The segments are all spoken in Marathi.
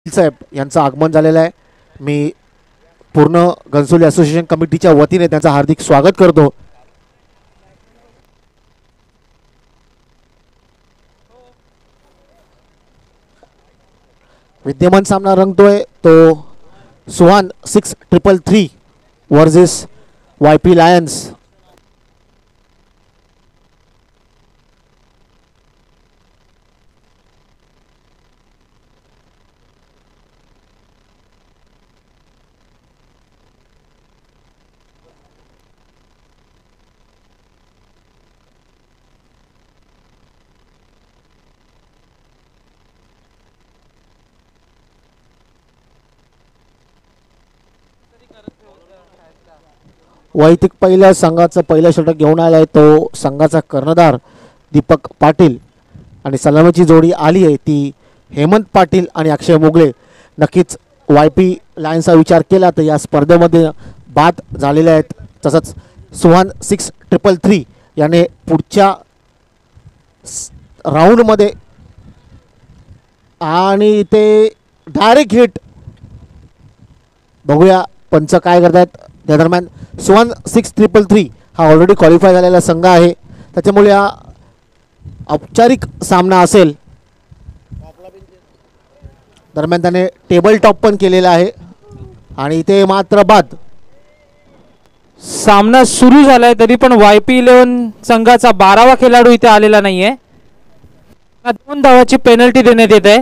साहेब यांचं आगमन झालेलं आहे. मी पूर्ण घनसोली असोसिएशन कमिटीच्या वतीने त्यांचं हार्दिक स्वागत करतो. विद्यमान सामना रंगतोय तो सुहान 6333 वर्सेस YP लायन्स. वैयक्तिक पहिल्या संघाचं पहिलं षटक घेऊन आलाय तो संघाचा कर्णधार दीपक पाटील आणि सलामीची जोडी आली आहे ती हेमंत पाटील आणि अक्षय मोगले. नक्कीच YP लायन्सचा विचार केला तर या स्पर्धेमध्ये बाद झालेले आहेत. तसंच सुहान 6333 याने पुढच्या राऊंडमध्ये आणि ते डायरेक्ट हिट बघूया पंच काय करतायत. त्या दरम्यान सुहान 6333 हा ऑलरेडी क्वालिफाय झालेला संघ आहे त्याच्यामुळे हा औपचारिक सामना असेल. दरम्यान त्याने टेबल टॉप पण केलेला आहे आणि ते मात्र बाद. सामना सुरू झालाय तरी पण YP11 संघाचा 12वा खेळाडू इथे आलेला नाहीये. 2 धावाची पेनल्टी देण्यात येत आहे.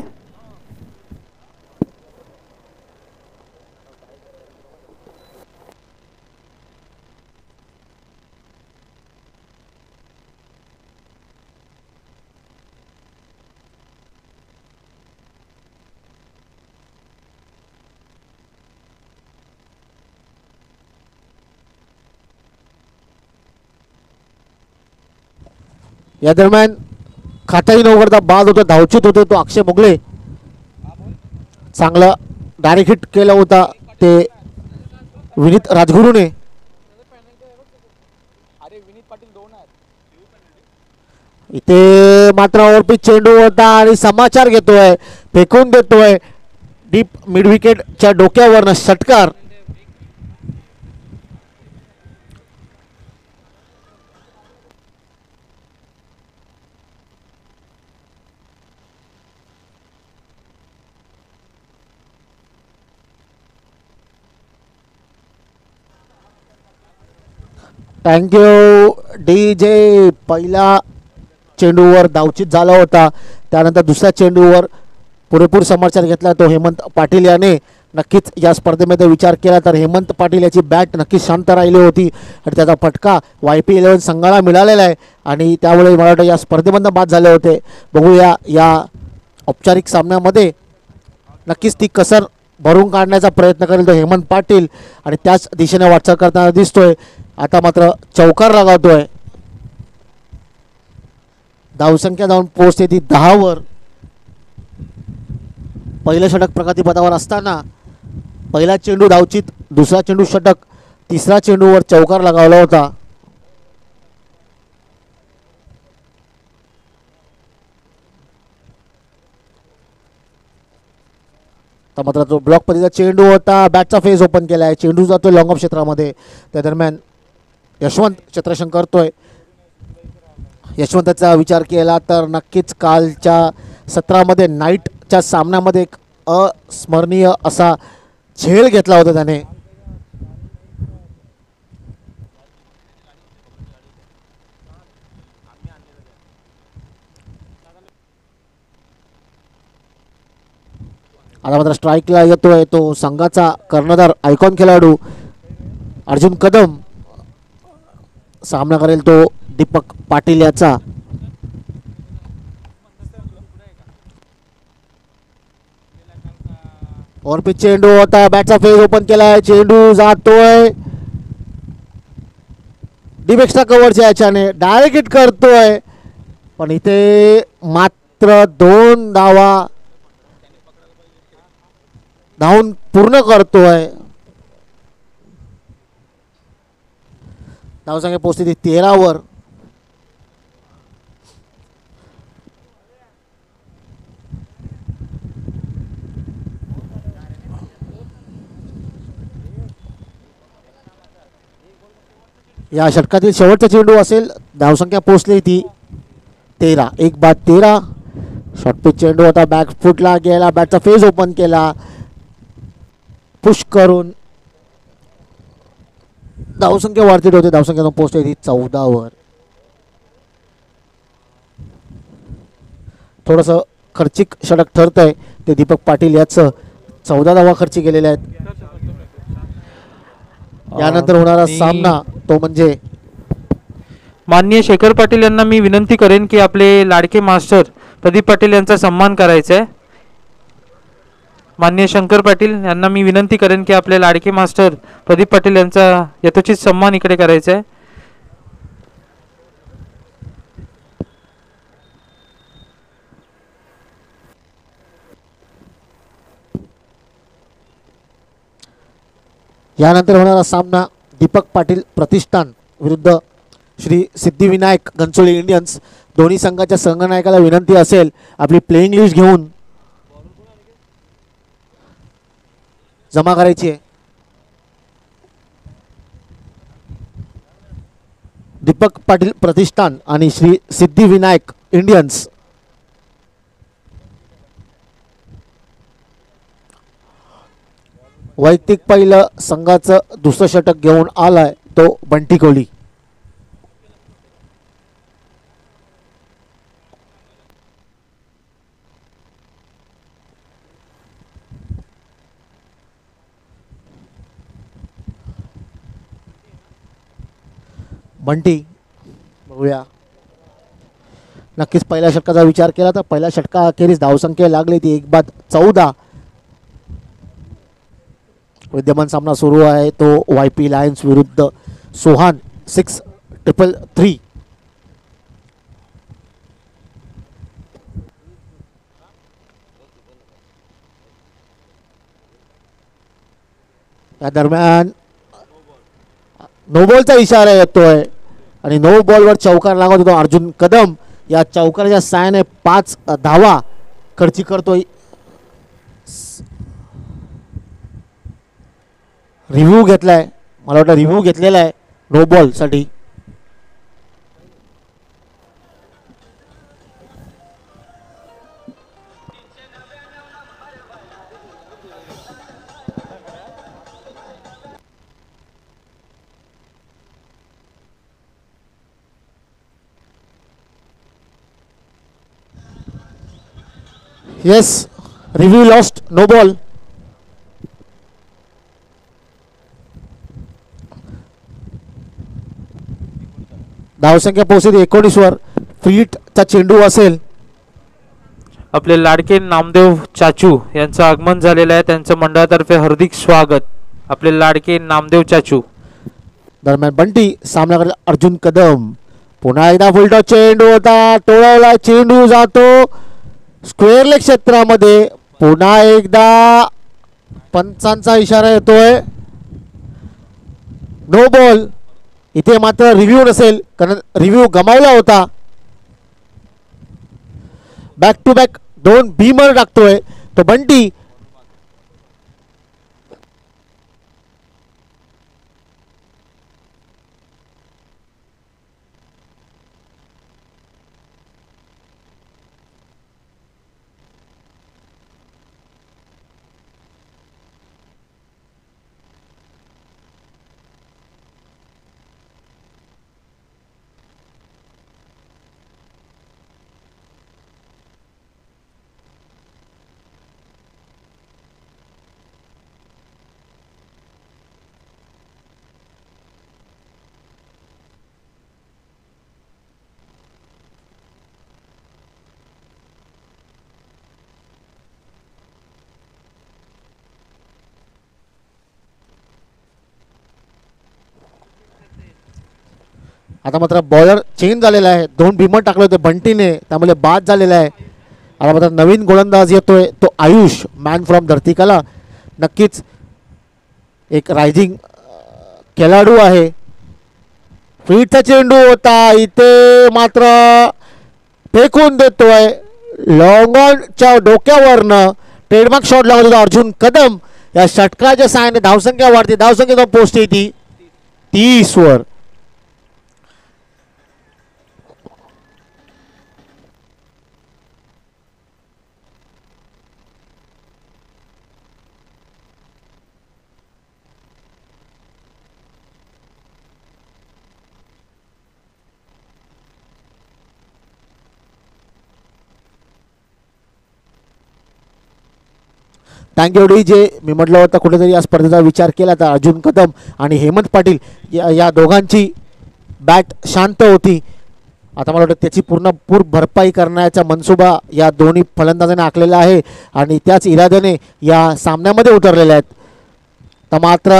या दरम्यान खाताही न उघडता बाद होता धावचित होते तो अक्षय मोगले. चांगला डायरेक्ट हिट केला होता ते विनीत राजगुरूने. इथे मात्र ओव्हरपिच चेंडू होता आणि समाचार घेतोय फेकून देतोय डीप मिड विकेटच्या डोक्यावरनं षटकार. Thank you DJ. पहिला चेंडूवर धावचित झाला होता त्यानंतर दुसऱ्या चेंडूवर पुरेपूर समाचार घेतला तो हेमंत पाटील याने. नक्कीच या स्पर्धेमध्ये विचार केला तर हेमंत पाटील याची बॅट नक्कीच शांत राहिली होती आणि त्याचा फटका YP11 संघाला मिळालेला आहे आणि त्यामुळे मला वाटतं या स्पर्धेमधून बाद झाले होते. बघूया या औपचारिक सामन्यामध्ये नक्कीच ती कसर भरून काढण्याचा प्रयत्न करेल तो हेमंत पाटील आणि त्याच दिशेने वाटचाल करताना दिसतोय. आता मात्र चौकार लगावतोय. धावसंख्या जाऊन पोहोचते ती 10 वर. पहिलं षटक प्रगतीपथावर असताना पहिला चेंडू धावचित दुसरा चेंडू षटक तिसरा चेंडूवर चौकार लगावला होता. तर मात्र तो ब्लॉक पद्धतीचा चेंडू होता बॅटचा फेस ओपन केला आहे चेंडू जातोय लॉंग ऑफ क्षेत्रामध्ये. त्या दरम्यान यशवंत चत्रशंकर करतोय. यशवंताचा विचार केला तर नक्कीच कालच्या सत्रामध्ये नाईटच्या सामन्यामध्ये एक अस्मरणीय असा झेल घेतला होता त्याने. आता मात्र स्ट्राईकला येतोय तो संघाचा कर्णधार आयकॉन खेळाडू अर्जुन कदम. सामना करेल तो दीपक पाटील याचा. ओव्हरपिच चेंडू होता बॅटचा फेस ओपन केलाय चेंडू जातोय डीप एक्स्ट्रा कव्हरच्या याच्याने डायरेक्ट हिट करतोय पण इथे मात्र 2 धावा धावून पूर्ण करतोय. धावसंख्या पोहोचते ती 13 वर. या षटकातील शेवटचा चेंडू असेल. धावसंख्या पोहोचली ती 13. 1-13. शॉर्टपिच चेंडू होता. बॅक फुटला गेला. बॅटचा फेज ओपन केला. पुश करून धावसंख्या वाढती होते. धावसंख्या पोहोचली ती 14 वर. थोडंसं खर्चिक षटक ठरत आहे ते दीपक पाटील याचं. 14 धावा खर्ची गेलेल्या आहेत. यानंतर होणारा सामना तो म्हणजे माननीय शेखर पाटील यांना मी विनंती करेन की आपले लाडके मास्टर प्रदीप पाटील यांचा सन्मान करायचा आहे. माननीय शंकर पाटील यांना मी विनंती करेन की आपले लाडके मास्टर प्रदीप पाटील यांचा यथोचित सन्मान इकडे करायचा आहे. यानंतर होणारा सामना दीपक पाटील प्रतिष्ठान विरुद्ध श्री सिद्धिविनायक घनसोली इंडियन्स. दोन्ही संघाच्या संघनायकाला विनंती असेल आपली प्लेइंग लिस्ट घेऊन जमा करायची आहे. दीपक पाटील प्रतिष्ठान आणि श्री सिद्धिविनायक इंडियन्स. वैयक्तिक पहिलं संघाचं दुसरं षटक घेऊन आलाय तो बंटी कोहली. बंटी बघूया. नक्कीच पहिल्या षटकाचा विचार केला तर पहिल्या षटका अखेरीस धावसंख्या लागली ती 1-14. विद्यमान सामना सुरू आहे तो YP लायन्स विरुद्ध सोहान 6-3-3. या दरम्यान नो बॉलचा इशारा येतोय आणि नो बॉलवर चौकार लागत होतो अर्जुन कदम. या चौकाराच्या साहाय्याने 5 धावा खर्ची करतोय. रिव्ह्यू घेतलाय मला वाटतं रिव्ह्यू घेतलेला आहे नो बॉल साठी. Yes review lost no ball. धावसंख्या पोहोचली 19 वर. फीटचा चेंडू असेल. आपले लाडके नामदेव चाचू यांचं आगमन झालेलं आहे. त्यांचं मंडळातर्फे हार्दिक स्वागत. आपले लाडके नामदेव चाचू. दरम्यान बंटी सामना करत अर्जुन कदम. पुन्हा एकदा फुलटॉस चेंडू होता. टोळवला चेंडू जातो स्क्वेअर लेग क्षेत्रामध्ये. पुन्हा एकदा पंचांचा इशारा येतोय नो बॉल. इथे मात्र रिव्ह्यू नसेल कारण रिव्ह्यू गमावला होता. बॅक टू बॅक 2 बीमर टाकतोय तो बंटी. आता मात्र बॉलर चेंज झालेला आहे. 2 बिमर टाकले होते बंटीने त्यामुळे बाद झालेला आहे. आता मात्र नवीन गोलंदाज येतोय तो आयुष मॅन फ्रॉम धरतीकला. नक्कीच एक रायझिंग खेळाडू आहे. फीटचा चेंडू होता इथे मात्र फेकून देतोय लॉंग ऑनच्या डोक्यावरनं. ट्रेडमार्क शॉट लागत होता अर्जुन कदम. या षटकाच्या साहाय्याने धावसंख्या वाढते. धावसंख्या पोहोचते ती 30 वर. Thank you D J. मी म्हटलं होतं कुठेतरी या स्पर्धेचा विचार केला तर अर्जुन कदम आणि हेमंत पाटील या दोघांची बॅट शांत होती. आता मला वाटतं त्याची पूर भरपाई करण्याचा मनसुबा या दोन्ही फलंदाजांनी आखलेला आहे आणि त्याच इराद्याने या सामन्यामध्ये उतरलेल्या आहेत. तर मात्र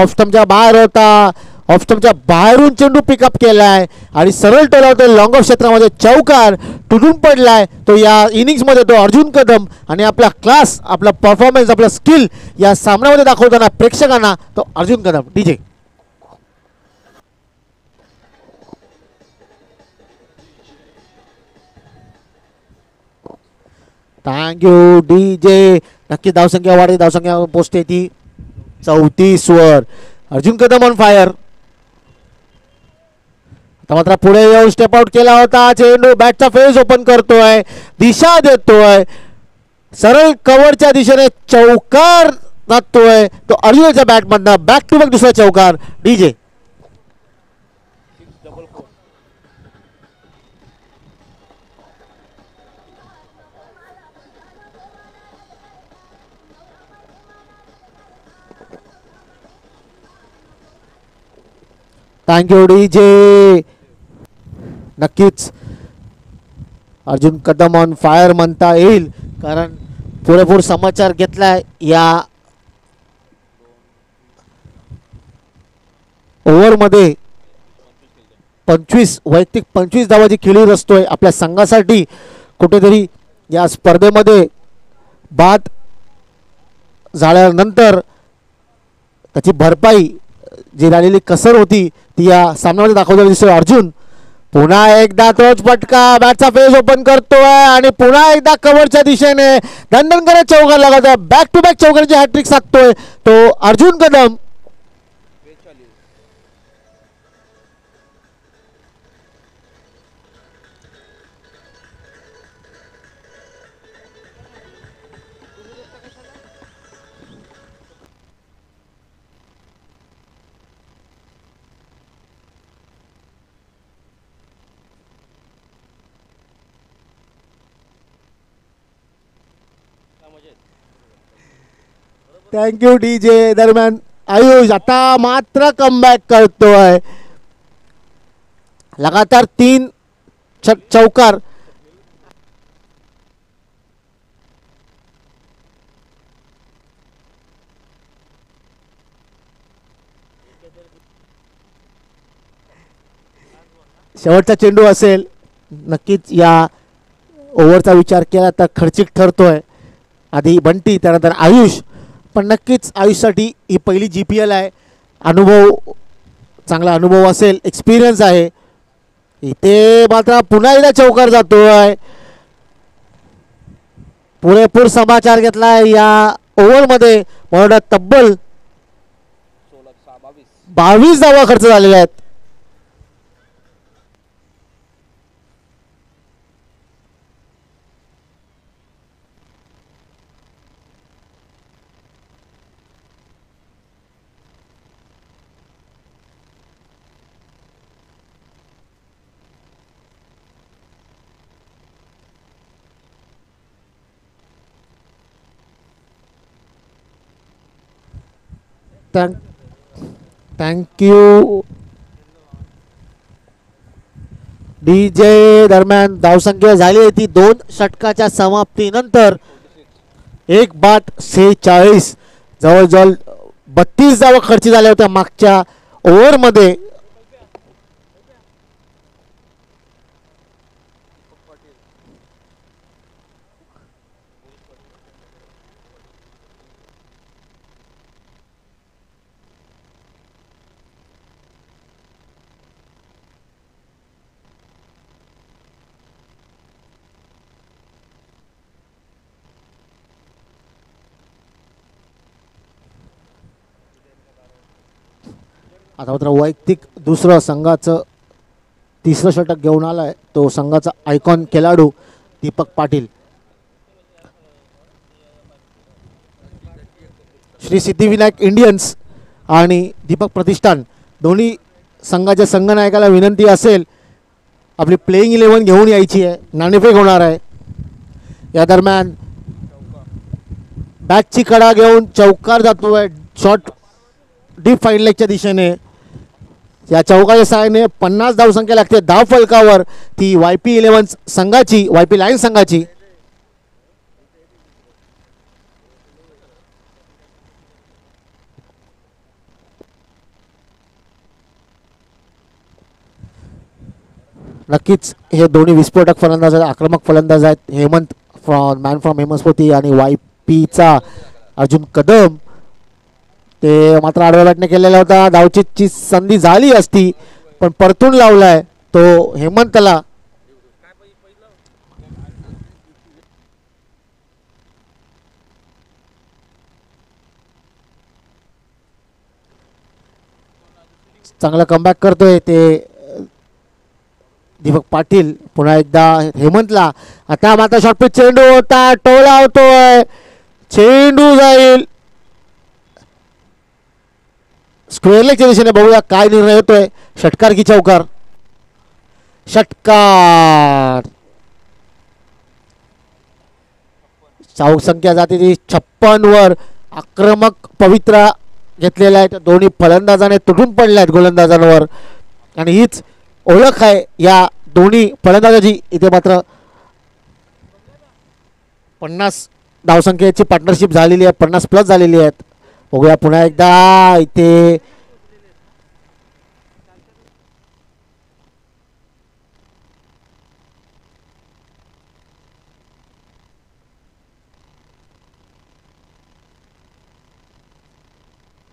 ऑफस्टमच्या बाहेर होता. ऑफस्टमच्या बाहेरून चेंडू पिकअप केला आहे आणि सरळ टोलावतो लॉंग ऑफ क्षेत्रामध्ये चौकार तुटून पडलाय. तो या इनिंग्समध्ये तो अर्जुन कदम आणि आपला क्लास, आपला परफॉर्मन्स, आपला स्किल या सामन्यामध्ये दाखवताना प्रेक्षकांना तो Arjun Kadam. DJ. Thank you D J. नक्की धावसंख्या वाढते, धावसंख्या पोचते ती 34 वर. Arjun Kadam on fire. आता मात्र पुढे येऊन स्टेप आउट केला होता. चेंडू बॅटचा फेस ओपन करतोय, दिशा देतोय, सरळ कव्हरच्या दिशेने चौकार जातोय तो अर्जुनच्या बॅटमधनं. बॅक टू बॅक दुसरा चौकार. डीजे. Thank you D J. नक्कीच अर्जुन कदम ऑन फायर म्हणता येईल कारण पुरेपूर समाचार घेतलाय या ओव्हरमध्ये. 25 वैयक्तिक 25 धावाची खेळी रचतोय आपल्या संघासाठी. कुठेतरी या स्पर्धेमध्ये बाद झाल्यानंतर त्याची भरपाई जी झालेली कसर होती ती या सामन्यामध्ये दाखवलेली दिसतोय. अर्जुन पुन्हा एकदा तोच फटका, बॅटचा फेस ओपन करतोय आणि पुन्हा एकदा कव्हरच्या दिशेने दणदण करत चौकार लागतोय. बॅक टू बॅक चौकारांची हॅट्रिक साधतोय तो Arjun Kadam. Thank you D J. दरम्यान आयुष आता मात्र कमबॅक करतोय. लगातार 3 चौकार. शेवटचा चेंडू असेल. नक्कीच या ओव्हरचा विचार केला तर खर्चिक ठरतोय. आधी बंटी, त्यानंतर आयुष. पण नक्कीच आयुषसाठी ही पहिली GPL आहे. चांगला अनुभव असेल, एक्सपिरियन्स आहे. इथे मात्र पुन्हा एकदा चौकार जातोय. पुरेपूर समाचार घेतलाय या ओव्हरमध्ये. मला तब्बल 22 धावा खर्च झालेल्या आहेत. Thank you D J. दरम्यान धावसंख्या झाली आहे ती 2 षटकाच्या समाप्तीनंतर 1 बाद 46. जवळजवळ 32 धावा खर्च झाल्या होत्या मागच्या ओव्हरमध्ये. आता मात्र वैयक्तिक दुसरं संघाचं तिसरं षटक घेऊन आलाय तो संघाचा आयकॉन खेळाडू दीपक पाटील. श्री सिद्धिविनायक इंडियन्स आणि दीपक प्रतिष्ठान दोन्ही संघाच्या संघनायकाला विनंती असेल आपली प्लेइंग 11 घेऊन यायची आहे. नाणेफेक होणार आहे. या दरम्यान बॅटची कडा घेऊन चौकार जातोय शॉट डीप फाईन लेगच्या दिशेने. या चौकाच्या सहाय्याने 50 धावसंख्या लागते धाव फलकावर ती YP11 संघाची, YP लायन्स संघाची. नक्कीच हे दोन्ही विस्फोटक फलंदाज आहेत, आक्रमक फलंदाज आहेत. हेमंत मॅन फ्रॉम हेमस्फूर्ती आणि YPचा अर्जुन कदम. ते मात्र आडव्या बॅटने केलेला होता. धावचीची संधी झाली असती पण परतून लावलाय तो हेमंतला. चांगला कमबॅक करतोय ते दीपक पाटील. पुन्हा एकदा हेमंतला. आता मात्र शॉर्टपिच चेंडू होता, टोला होतोय, चेंडू जाईल स्क्वेअर लेगच्या दिशेने. बघूया काय निर्णय होतोय. षटकार की चौकार? षटकार. संख्या जाते ती 56 वर. आक्रमक पवित्रा घेतलेला आहे. दोन्ही फलंदाजाने तुटून पडले आहेत गोलंदाजांवर आणि हीच ओळख आहे या दोन्ही फलंदाजाची. इथे मात्र 50 धावसंख्येची पार्टनरशिप झालेली आहे, 50 प्लस झालेली आहेत. बघूया पुन्हा एकदा इथे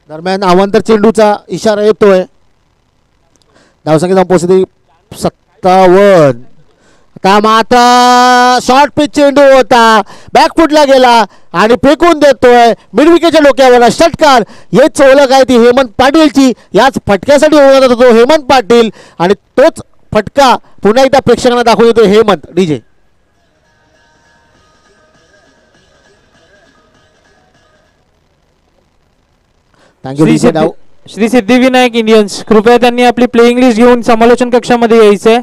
दरम्यान अवांतर चेंडूचा इशारा येतोय. धावसंख्या जाऊन पोहोचली 57. आता मात्र शॉर्ट पिच चेंडू होता, बॅकफुटला गेला आणि फेकून देतोय मिडविकेटच्या डोक्यावर. षटकार. हेच ओळख आहे ती हेमंत पाटीलची. याच फटक्यासाठी ओळखला जातो हेमंत पाटील आणि तोच फटका पुन्हा एकदा प्रेक्षकांना दाखवून देतो हेमंत. DJ thank you DJ. डाव श्री सिद्धिविनायक इंडियन्स कृपया त्यांनी आपली प्लेइंग लिस्ट घेऊन समालोचन कक्षामध्ये यायचंय.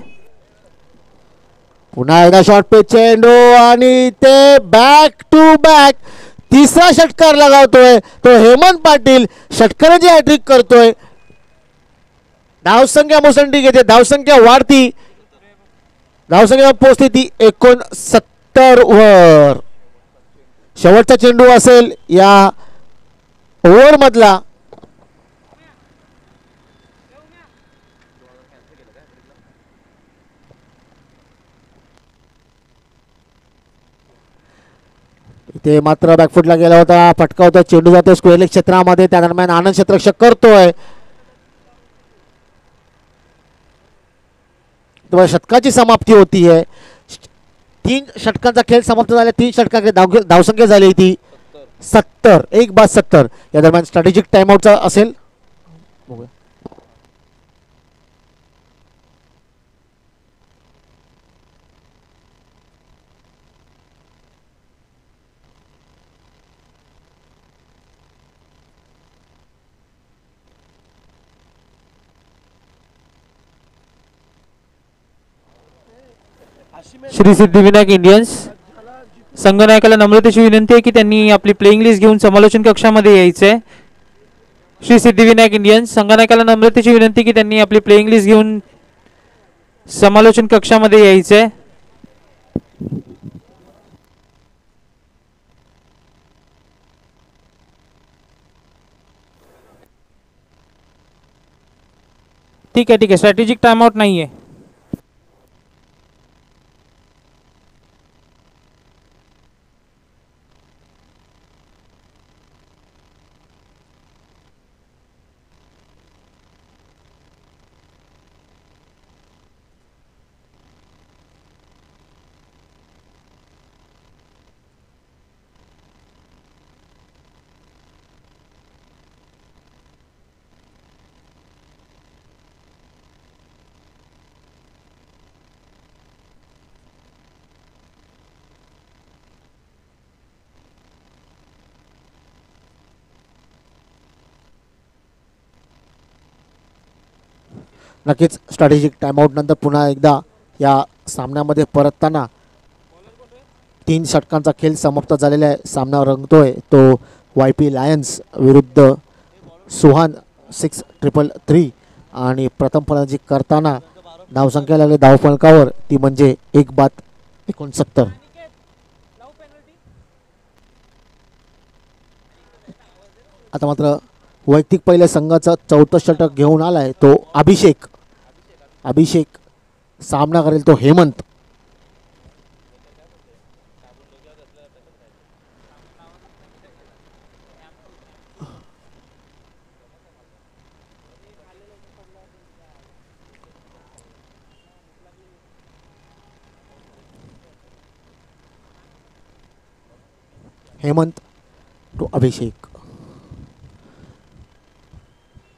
पुन्हा एकदा शॉर्ट पिच चेंडू आणि ते बॅक टू बॅक तिसरा षटकार लगावतोय तो हेमंत पाटील. षटकाराची हॅट्रिक करतोय. धावसंख्या मुसंडी घेते, धावसंख्या वाढती, धावसंख्या पोहोचते ती 69 वर. शेवटचा चेंडू असेल या ओव्हर मधला. इथे मात्र बॅकफुटला गेला होता, फटका होता, चेंडू जातो स्क्वेअर लेग क्षेत्रामध्ये. त्या दरम्यान आनंद क्षेत्ररक्षक करतोय. षटकाची समाप्ती होतीये. 3 षटकांचा खेळ समाप्त झाला. 3 षटकांची धावसंख्या झाली ती 70. 1/70. या दरम्यान स्ट्रॅटेजिक टाइमआउटचा असेल. श्री सिद्धिविनायक इंडियन्स संघनायकाला नम्रतेची विनंती आहे की त्यांनी आपली प्लेइंग लिस्ट घेऊन समालोचन कक्षामध्ये यायचंय. श्री सिद्धिविनायक इंडियन्स संघनायकाला नम्रतेची विनंती की त्यांनी आपली प्लेइंग लिस्ट घेऊन समालोचन कक्षामध्ये यायचंय. ठीक आहे, स्ट्रॅटेजिक टाइमआउट नाहीये. नक्कीच स्ट्रॅटेजिक टाइमआउट नंतर पुन्हा एकदा या सामन्यामध्ये परतताना 3 षटकांचा खेळ समाप्त झालेला आहे. सामना रंगतोय तो YP लायन्स विरुद्ध सुहान 6-3-3 आणि प्रथम फलंदाजी करताना धावसंख्या लागली धावफलकावर ती म्हणजे 1-69. आता मात्र वैयक्तिक पहिल्या संघाचा 4थं षटक घेऊन आलाय तो अभिषेक. सामना करेल तो हेमंत. हेमंत टू अभिषेक.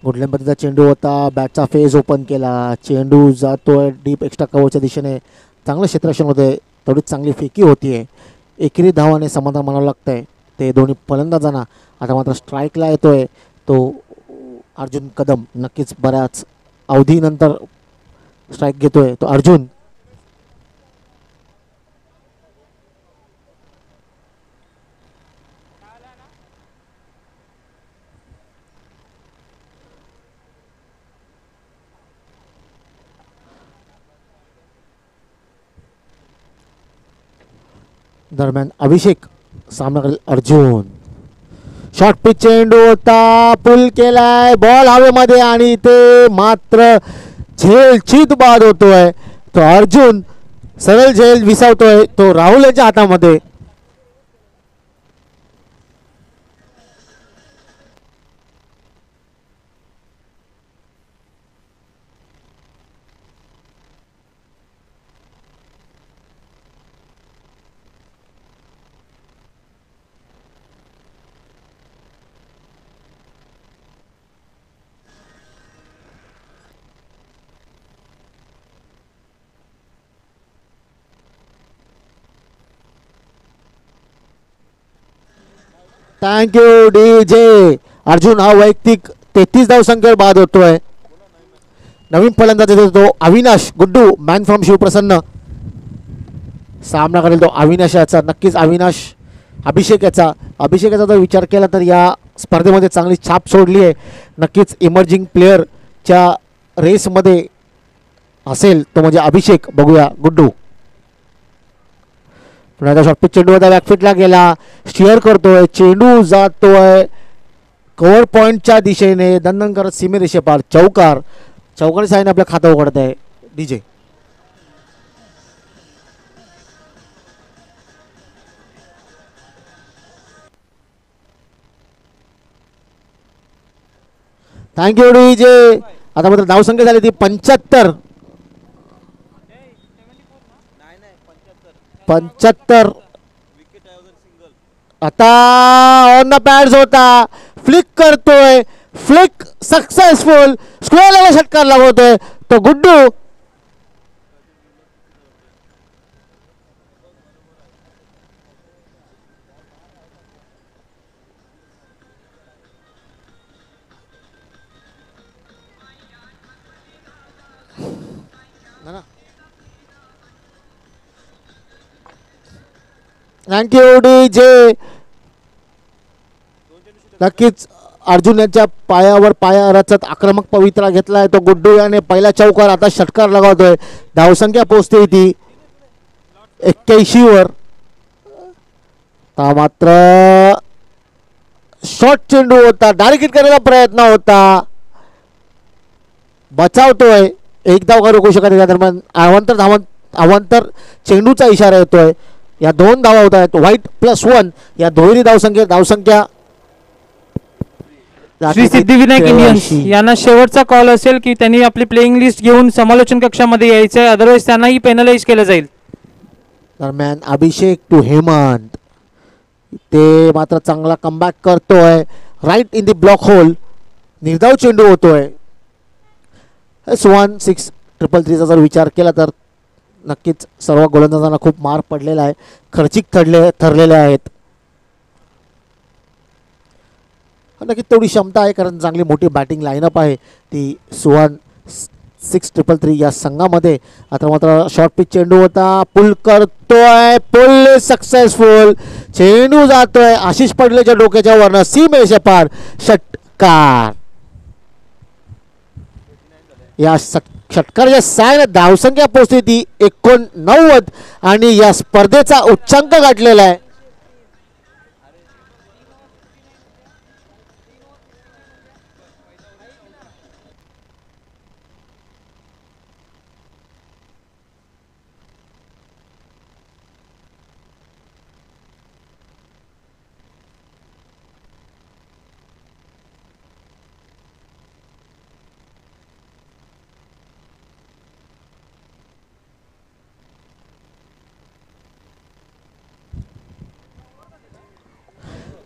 गुडलॅन पद्धतीचा चेंडू होता. बॅटचा फेज ओपन केला. चेंडू जातोय डीप एक्स्ट्रा कव्हरच्या दिशेने. चांगलं क्षेत्ररक्षण होतंय. तेवढीच चांगली फेकी होतीये. एकेरी धावाने समाधान मानावं लागतंय ते दोन्ही फलंदाजांना. आता मात्र स्ट्राईकला येतोय तो अर्जुन कदम. नक्कीच बऱ्याच अवधीनंतर स्ट्राईक घेतोय तो अर्जुन. दरम्यान अभिषेक सामना करेल अर्जुन. शॉर्ट पिच चेंडू होता. पुल केलाय बॉल हवेमध्ये आणि ते मात्र झेल चित बाद होतोय. तो अर्जुन सरळ झेल विसावतोय तो राहुल याच्या हातामध्ये. Thank you DJ. अर्जुन हा वैयक्तिक 33 धावसंख्येवर बाद होतोय. नवीन फलंदाज येतो तो अविनाश गुड्डू मॅन फ्रॉम शिवप्रसन्न. सामना करेल तो अविनाश याचा. नक्कीच अभिषेकाचा जर विचार केला तर या स्पर्धेमध्ये चांगली छाप सोडली आहे. नक्कीच इमर्जिंग प्लेअरच्या रेसमध्ये असेल तो म्हणजे अभिषेक. बघूया गुड्डू. शॉर्ट पिच चेंडू होता. बॅकफिटला गेला. शेअर करतोय. चेंडू जातोय कव्हर पॉईंटच्या दिशेने. दंडन करत सीमेरेषेपार. चौकार साईने आपलं खातं उघडत आहे DJ. Thank you DJ. आता मात्र धावसंख्या झाली ती 75. आता ऑन द पॅड्स होता. फ्लिक करतोय. Flick successful. स्क्वेअरला षटकार लागवतोय तो गुड्डू. Thank you DJ. नक्कीच अर्जुन यांच्या पायावर पाया रचत आक्रमक पवित्रा घेतलाय तो गुड्डू याने. पहिला चौकार आता षटकार लगावतोय. धावसंख्या पोहोचते ती 81 वर. मात्र शॉर्ट चेंडू होता. डायरेक्ट हिट करण्याचा प्रयत्न होता. बचावतोय. एक धाव का रोखू शकत. या दरम्यान अवांतर चेंडूचा इशारा येतोय. या 2 धावा होत आहेत. व्हाईट +1 या दोन्ही धावसंख्या श्री सिद्धिविनायक इंडियन्स यांना शेवटचा कॉल असेल की त्यांनी आपली प्लेइंग लिस्ट घेऊन समालोचन कक्षामध्ये यायचंय. अदरवाईज त्यांनाही पेनलाइज केलं जाईल. दरम्यान अभिषेक टू हेमंत. ते मात्र चांगला कमबॅक करतोय. Right in the block hole. निर्धाव चेंडू होतोय. सुहान 6-3-3चा जर विचार केला तर नक्कीच सर्व गोलंदाजांना खूप मार पडलेला आहे. खर्चिक ठरलेले आहेत. नक्कीच तेवढी क्षमता आहे कारण चांगली मोठी बॅटिंग लाईनअप आहे ती सुहान 6-3 या संघामध्ये. आता मात्र शॉर्ट पिच चेंडू होता, पुल करतोय, पुल सक्सेसफुल. चेंडू जातोय आशिष पडलेच्या डोक्याच्या वरनं सीमेच्या पार, षटकार. या षटकाराच्या साहाय्याने धावसंख्या पोहोचली ती 89 आणि या स्पर्धेचा उच्चांक गाठलेला आहे.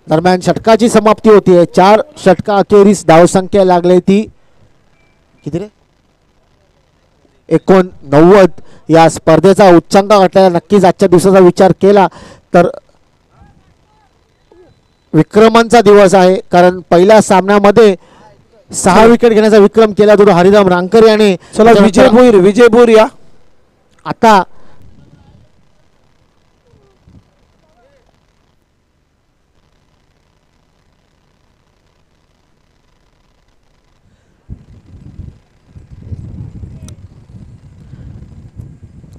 दरम्यान षटकाची समाप्ती होतीये. 4 षटका अखेरीस धावसंख्या लागली ती किती रे 89. या स्पर्धेचा उच्चांक गाठलेला. नक्कीच आजच्या दिवसाचा विचार केला तर विक्रमांचा दिवस आहे, कारण पहिल्या सामन्यामध्ये 6 विकेट घेण्याचा विक्रम केला तो हरिराम रांकर याने. चला विजय भोईर या. आता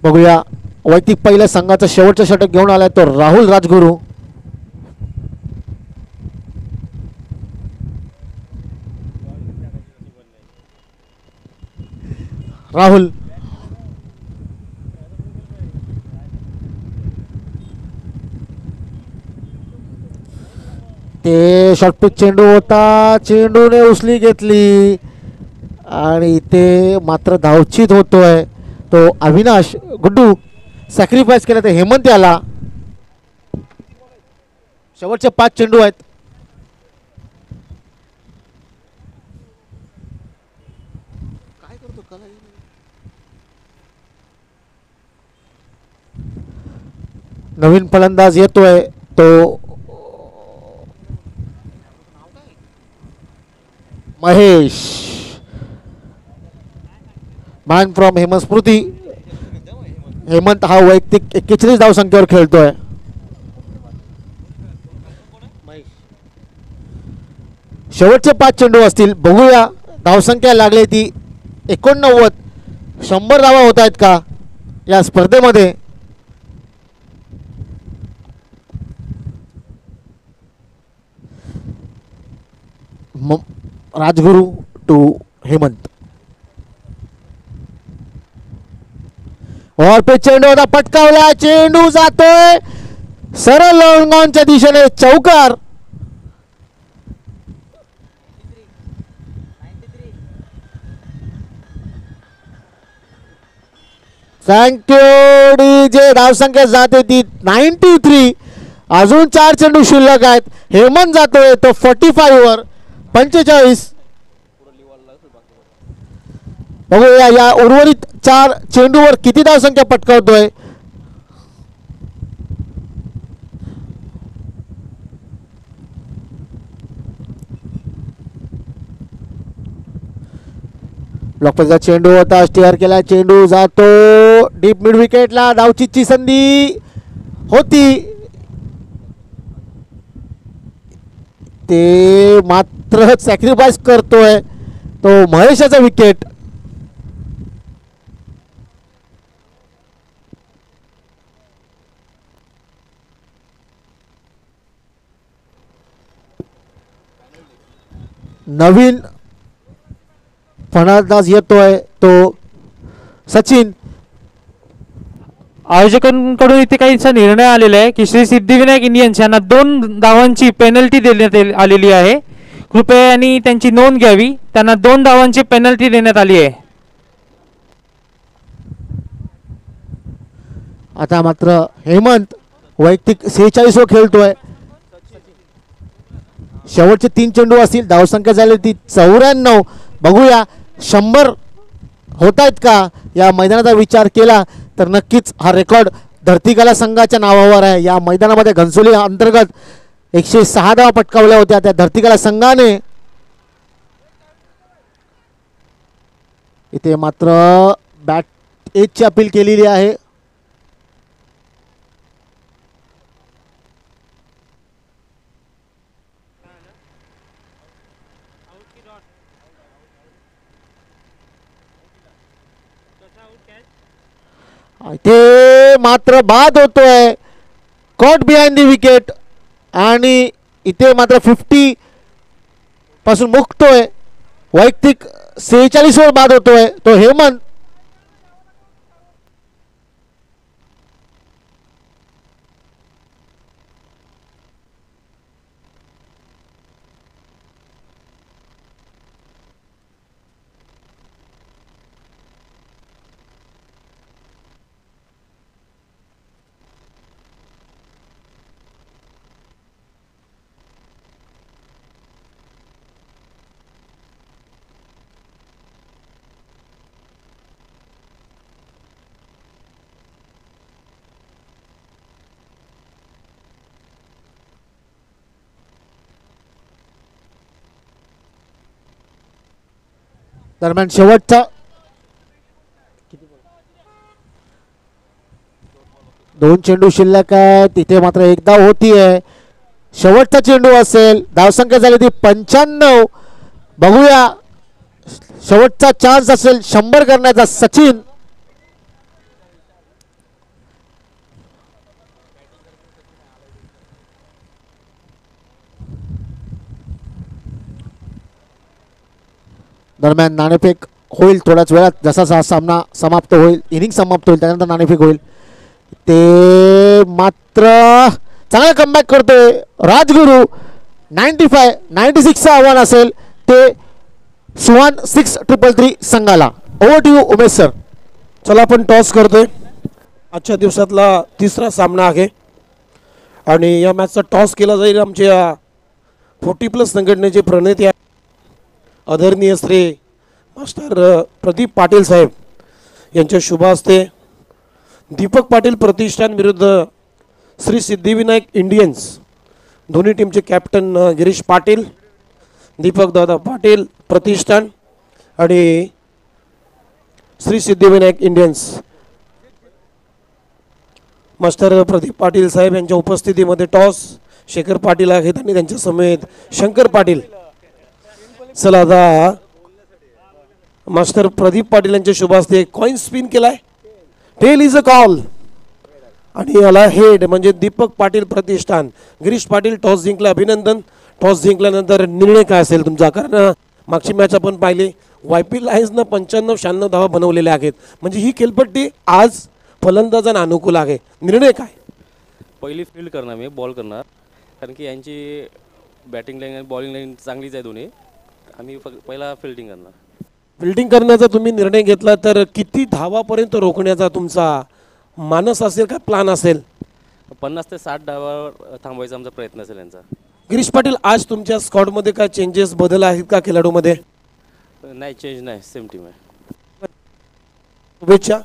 बघूया वैयक्तिक पहिल्या संघाचा शेवटचा षटक घेऊन आलाय तो राहुल राजगुरू. राहुल ते शॉर्ट पिच चेंडू होता, चेंडूने उचली घेतली आणि ते मात्र धावचीत होतोय तो अविनाश गुड्डू. सॅक्रिफाईस केला तर हेमंत याला. शेवटचे 5 चेंडू आहेत. काय करतो नवीन फलंदाज येतोय तो महेश. मॅन फ्रॉम हेमंत स्मृती. हेमंत हा वैयक्तिक 41 धावसंख्येवर खेळतोय. शेवटचे 5 चेंडू असतील. बघूया धावसंख्या लागली ती 89. 100 धावा होत आहेत का या स्पर्धेमध्ये. राजगुरू टू हेमंत. और पे चेंडू होता, पटकावला, चेंडू जातोय सरळ लॉंगॉनच्या दिशेने, चौकार. Thank you DJ. धावसंख्या जाते ती 93. अजून 4 चेंडू शिल्लक आहेत. हेमंत जातोय तो 45 वर 45. बघूया या उर्वरित 4 चेंडूवर किती धावसंख्या पटकावतोय. ब्लॉकचा चेंडू होता, स्टेअर केला, चेंडू जातो डीप मिड विकेटला. धावचीची संधी होती, ते मात्र सॅक्रिफाईस करतोय तो महेशाचा विकेट. नवीन फलंदाज येतोय तो सचिन. आयोजकांकडून इथे काहीसा निर्णय आलेला आहे की श्री सिद्धिविनायक इंडियन्स यांना 2 धावांची पेनल्टी देण्यात आलेली आहे. कृपया यांनी त्यांची नोंद घ्यावी. त्यांना 2 धावांची पेनल्टी देण्यात आली आहे. आता मात्र हेमंत वैयक्तिक 46 वर खेळतोय. शेवटचे 3 चेंडू असतील. धावसंख्या झाली ती 94. बघूया 100 होत आहेत का या मैदानाचा विचार केला तर नक्कीच हा रेकॉर्ड धरतीकला संघाच्या नावावर आहे. या मैदानामध्ये घनसोली अंतर्गत 106 धावा पटकावल्या होत्या त्या धरतीकला संघाने. इथे मात्र बॅट एजची अपील केलेली आहे. इथे मात्र बाद होतोय, कॉट बिहाइंड द विकेट. आणि इथे मात्र 50 पासून मुक्तोय. वैयक्तिक 46 वर बाद होतोय तो हेमंत. दरम्यान शेवटचा 2 चेंडू शिल्लक आहे. तिथे मात्र एकदा होतीये. शेवटचा चेंडू असेल. धावसंख्या झाली ती 95. बघूया शेवटचा चान्स असेल 100 करण्याचा. सचिन दरम्यान नाणेफेक होईल थोड्याच वेळात. जसा सामना समाप्त होईल, इनिंग समाप्त होईल, त्यानंतर नाणेफेक होईल. ते मात्र चांगला कमबॅक करतोय राजगुरू. 96चं आव्हान असेल ते सुहान 633 संघाला. Over to you Umesh sir. चला आपण टॉस करतोय. आजच्या दिवसातला तिसरा सामना आहे आणि या मॅचचा टॉस केला जाईल आमच्या 40+ संघटनेचे प्रणेते आदरणीय श्री मास्टर प्रदीप पाटील साहेब यांच्या शुभ हस्ते दीपक पाटील प्रतिष्ठान विरुद्ध श्री सिद्धिविनायक इंडियन्स दोन्ही टीमचे कॅप्टन गिरीश पाटील, दीपक दादा पाटील प्रतिष्ठान आणि श्री सिद्धिविनायक इंडियन्स मास्टर प्रदीप पाटील साहेब यांच्या उपस्थितीमध्ये टॉस. शेखर पाटील आहेत आणि त्यांच्या समेत शंकर पाटील. चला आता मास्टर प्रदीप पाटील यांच्या शुभ हस्ते कॉइन स्पिन केलाय. टेल इज अ कॉल आणि याला हेड म्हणजे दीपक पाटील प्रतिष्ठान. गिरीश पाटील टॉस जिंकला, अभिनंदन. टॉस जिंकल्यानंतर निर्णय काय असेल तुमचा? कारण मागची मॅच आपण पाहिली YP लायन्सनं 95-96 धावा बनवलेल्या आहेत. म्हणजे ही खेळपट्टी आज फलंदाजांना अनुकूल आहे. निर्णय काय? पहिली फील्ड करणार मी, बॉल करणार, कारण की यांची बॅटिंग लाईन आणि बॉलिंग लाईन चांगलीच आहे दोन्ही. आम्ही पहिला फील्डिंग करणार. फिल्डिंग करण्याचा तुम्ही निर्णय घेतला तर किती धावापर्यंत रोखण्याचा तुमचा मानस असेल का प्लॅन असेल? 50 ते 60 धावावर थांबवायचा आमचा प्रयत्न असेल यांचा. गिरीश पाटील, आज तुमच्या स्क्वॉडमध्ये काय चेंजेस बदल आहेत का खेळाडूमध्ये? नाही, चेंज नाही, सेम टीम आहे. शुभेच्छा.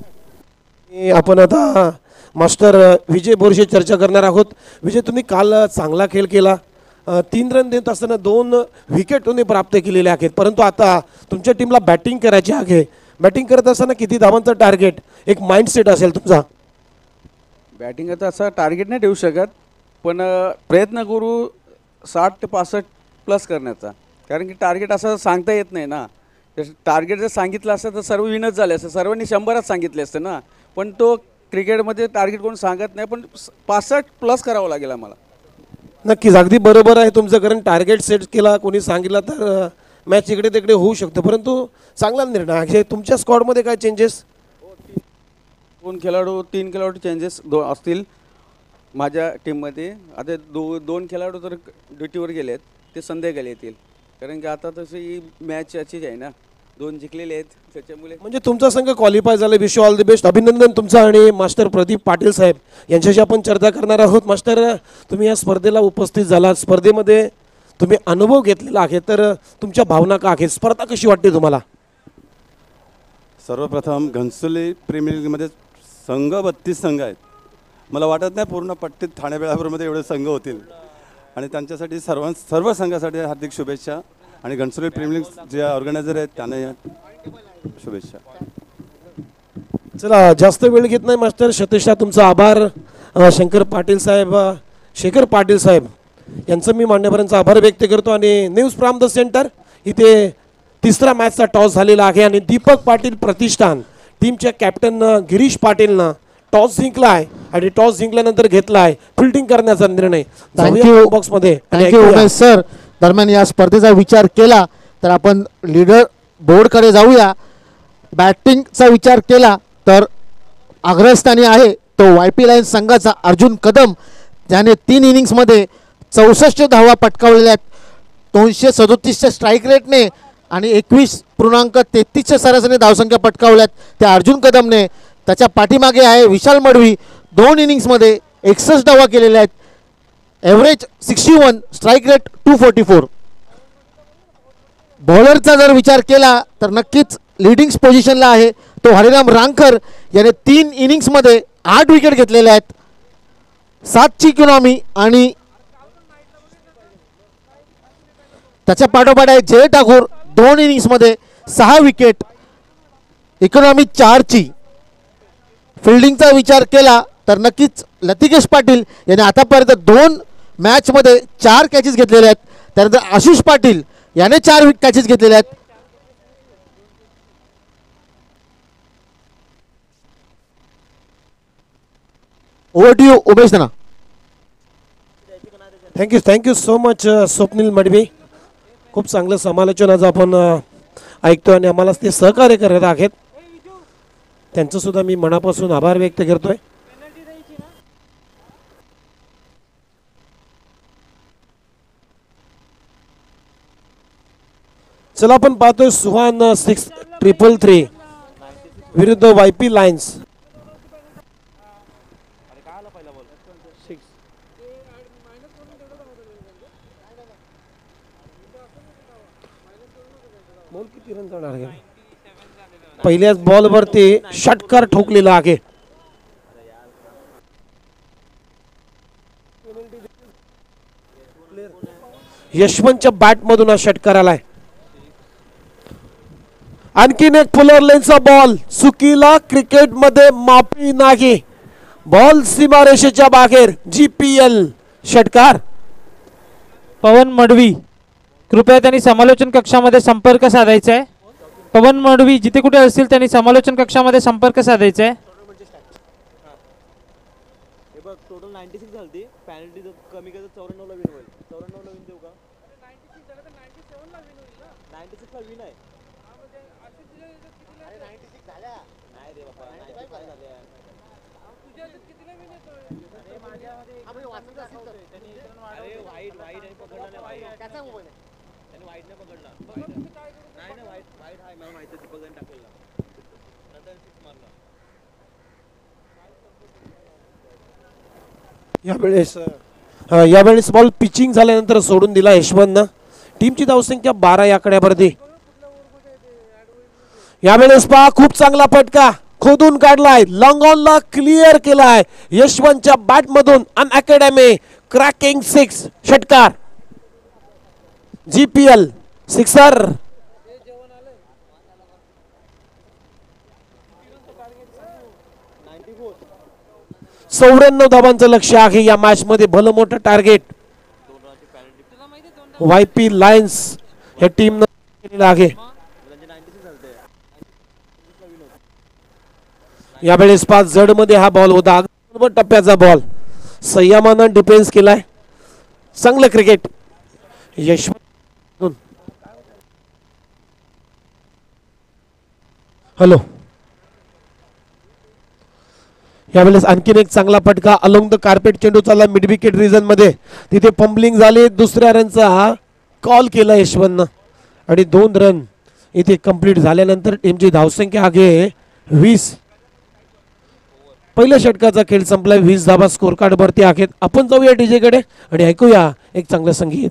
आपण आता मास्टर विजय बोरशी चर्चा करणार आहोत. विजय, तुम्ही काल चांगला खेळ केला. 3 रन देत असताना 2 विकेट तुम्ही प्राप्त केलेले आहेत, परंतु आता तुमच्या टीमला बॅटिंग करायची आहे. बॅटिंग करत असताना किती धावांचं टार्गेट, एक माइंडसेट असेल तुमचा? बॅटिंग आता असं टार्गेट नाही ठेवू शकत, पण प्रयत्न करू 60 ते 65 प्लस करण्याचा. कारण की टार्गेट असं सांगता येत नाही ना. टार्गेट जर सांगितलं असतं तर सर्व विनच झाले असतं, सर्वांनी 100च सांगितले असते ना. पण तो क्रिकेटमध्ये टार्गेट कोण सांगत नाही, पण 65 प्लस करावं लागेल आम्हाला. नक्कीच, अगदी बरोबर आहे तुमचं. कारण टार्गेट सेट केला कोणी सांगितलं तर मॅच इकडे तिकडे होऊ शकतं, परंतु चांगला निर्णय आहे. तुमच्या स्क्वॉडमध्ये काय चेंजेस? 3 खेळाडू चेंजेस असतील माझ्या टीममध्ये. आता 2 खेळाडू तर ड्युटीवर गेले आहेत, ते संध्याकाळी येतील. कारण की आता तशी मॅच याचीच आहे ना, 2 जिंकलेले आहेत त्याच्यामुळे. म्हणजे तुमचा संघ क्वालिफाय झाला. Wish you all the best. अभिनंदन तुमचं आणि मास्टर प्रदीप पाटील साहेब यांच्याशी आपण चर्चा करणार आहोत. मास्टर, तुम्ही या स्पर्धेला उपस्थित झाला, स्पर्धेमध्ये तुम्ही अनुभव घेतलेला आहे, तर तुमच्या भावना का आहेत? स्पर्धा कशी वाटते तुम्हाला? सर्वप्रथम घनसोली प्रीमियर लीगमध्ये संघ 32 संघ आहेत. मला वाटत नाही पूर्ण पट्टीत ठाणे बेळापूरमध्ये एवढे संघ होतील, आणि त्यांच्यासाठी सर्व संघासाठी हार्दिक शुभेच्छा. आणि घनसोली प्रीमियर लीग जे ऑर्गनायझर आहेत त्यांना शुभेच्छा. चला जास्त वेळ घेत नाही मास्टर. शतेशा तुमचा आभार. शंकर पाटील साहेब, शेखर पाटील साहेब यांचं मी मान्यवरांचा आभार व्यक्त करतो. आणि न्यूज फ्रॉम द सेंटर इथे तिसरा मॅचचा टॉस झालेला आहे आणि दीपक पाटील प्रतिष्ठान टीमच्या कॅप्टन गिरीश पाटीलनं टॉस जिंकलाय आणि टॉस जिंकल्यानंतर घेतलाय फिल्डिंग करण्याचा निर्णय. थँक्यू बॉक्समध्ये थँक्यू उमेश सर. दरम्यान या स्पर्धेचा विचार केला तर आपण लीडर बोर्डकडे जाऊया. बॅटिंगचा विचार केला तर अग्रस्थानी आहे तो वाय.पी. लायन्स संघाचा अर्जुन कदम, ज्याने 3 इनिंग्समध्ये 64 धावा पटकावलेल्या आहेत. 237च्या स्ट्राईक रेटने आणि 21.33च्या सरासरी धावसंख्या पटकावल्यात त्या अर्जुन कदमने. त्याच्या पाठीमागे आहे विशाल मडवी, 2 इनिंग्समध्ये 61 धावा केलेल्या आहेत. Average 61, strike rate 244. बॉलरचा जर विचार केला तर नक्कीच लिडिंग पोझिशनला आहे तो हरिराम रांगकर, याने 3 इनिंग्समध्ये 8 विकेट घेतलेल्या आहेत. 7ची इकॉनॉमी आणि त्याच्या पाठोपाठ आहे जय ठाकूर, 2 इनिंग्समध्ये 6 विकेट, इकॉनॉमी 4ची. फिल्डिंगचा विचार केला तर नक्कीच लतिकेश पाटील याने आतापर्यंत 2 मॅचमध्ये 4 कॅचेस घेतलेल्या आहेत. त्यानंतर आशिष पाटील याने 4 कॅचेस घेतलेल्या आहेत. ओव्हर टू यू उमेश दादा. Thank you so much Swapnil Madavi. खूप चांगलं समालोचन आज आपण ऐकतो आणि आम्हाला ते सहकार्य करत आहेत. त्यांचं सुद्धा मी मनापासून आभार व्यक्त करतोय. चला आपण पाहतोय सुहान 6-3-3 विरुद्ध वाय.पी. लायन्स. पहिल्याच बॉलवरती षटकार ठोकलेला आहे. यशवंतच्या बॅट मधून हा षटकार आलाय. आणखीन एक फुलर लेनचा बॉल. चुकीला क्रिकेट मध्ये माफी नाही. बॉल सीमारेषेच्या बाहेर. GPL षटकार. पवन मडवी, कृपया त्यांनी समालोचन कक्षामध्ये संपर्क साधायचा आहे. पवन मडवी जिथे कुठे असतील त्यांनी समालोचन कक्षामध्ये संपर्क साधायचा आहे. टोटल 96 झाली. पॅनल्टी कमी केलं 94 ला विन होईल. 94 ला विन देऊ का? 96 झालं तर 97 ला विन होईल ना. 96 ला विन आहे. अरे 96 झाल्या. नाही रे बाबा 95 झाल्या. तुझ्या कितीला विन येतोय? अरे माझ्यामध्ये आपण वाचत असेल तर त्यांनी अरे वाईट आहे पकडला नाही. वाईट त्याचा मोबाईल आहे. त्यांनी वाईट नाही पकडला. नाही ना वाईट आहे मला माहिती आहे. दीपक टाकलेला नंतर 6 मारला. यावेळेस बॉल पिचिंग झाल्यानंतर सोडून दिला यशवंतनं. टीमची धावसंख्या 12 या आकड्यावरती. यावेळेस पहा खूप चांगला फटका खोदून काढलाय. लॉंग ऑनला क्लिअर केलाय यशवंतच्या बॅट मधून. अन अकॅडमी क्रॅकिंग 6 षटकार. GPL sixer. 94 धावांचं लक्ष आहे या मॅच मध्ये. भलं मोठं टार्गेट वाय.पी. लायन्स या टीम केलेलं आहे. यावेळेस 5 जड मध्ये हा बॉल होता. टप्प्याचा बॉल. संयमानं डिफेन्स केलाय. चांगलं क्रिकेट. यशवंत. हॅलो. यावेळेस आणखीन एक चांगला फटका अलोंग द कार्पेट चेंडू चालला मिड विकेट रिजन मध्ये. तिथे फंबलिंग झाली. दुसऱ्या रनचा हा कॉल केला यशवंतनं आणि 2 रन इथे कंप्लीट झाल्यानंतर टीमची धावसंख्या आहे 20. पहिल्या षटकाचा खेळ संपलाय. 20 धावा स्कोर कार्ड वरती आहेत. आपण जाऊया डीजे कडे आणि ऐकूया एक चांगलं संगीत.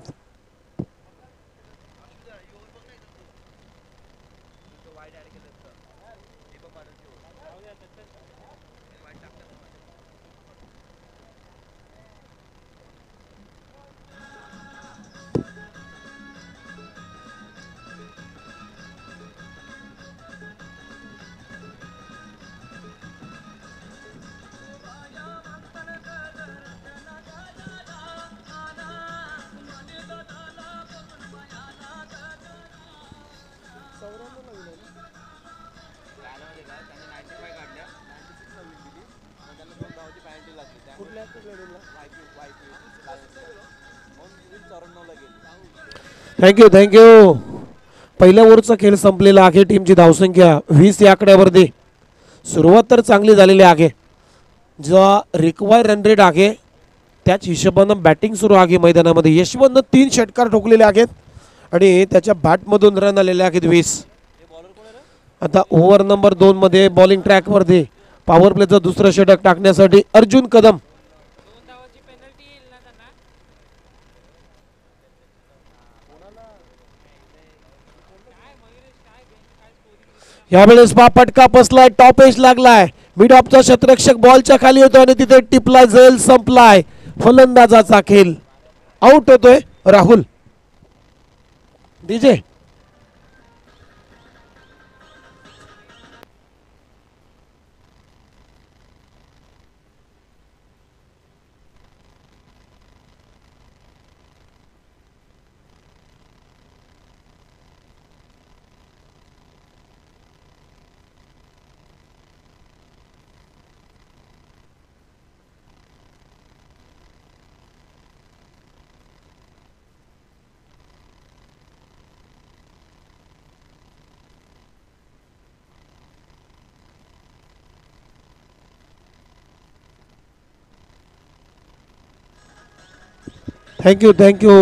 थँक्यू. पहिल्या ओव्हरचा खेळ संपलेला आहे. टीमची धावसंख्या 20 या आकड्यावरती. सुरुवात तर चांगली झालेली आहे. जो रिक्वायर रन रेट आहे त्याच हिशोबानं बॅटिंग सुरू आहे मैदानामध्ये. यशवंतनं 3 षटकार ठोकलेले आहेत आणि त्याच्या बॅटमधून रन आलेले आहेत 20. आता ओव्हर नंबर 2 मध्ये बॉलिंग ट्रॅकवरती पॉवर प्लेचं दुसरं षटक टाकण्यासाठी अर्जुन कदम. यावेळेस फटका बसलाय, टॉप एज लागलाय. मिड ऑफचा शतरक्षक बॉलच्या खाली होतो आणि तिथे टिपला झेल संपलाय. फलंदाजाचा खेळ आउट होतोय राहुल. DJ thank you.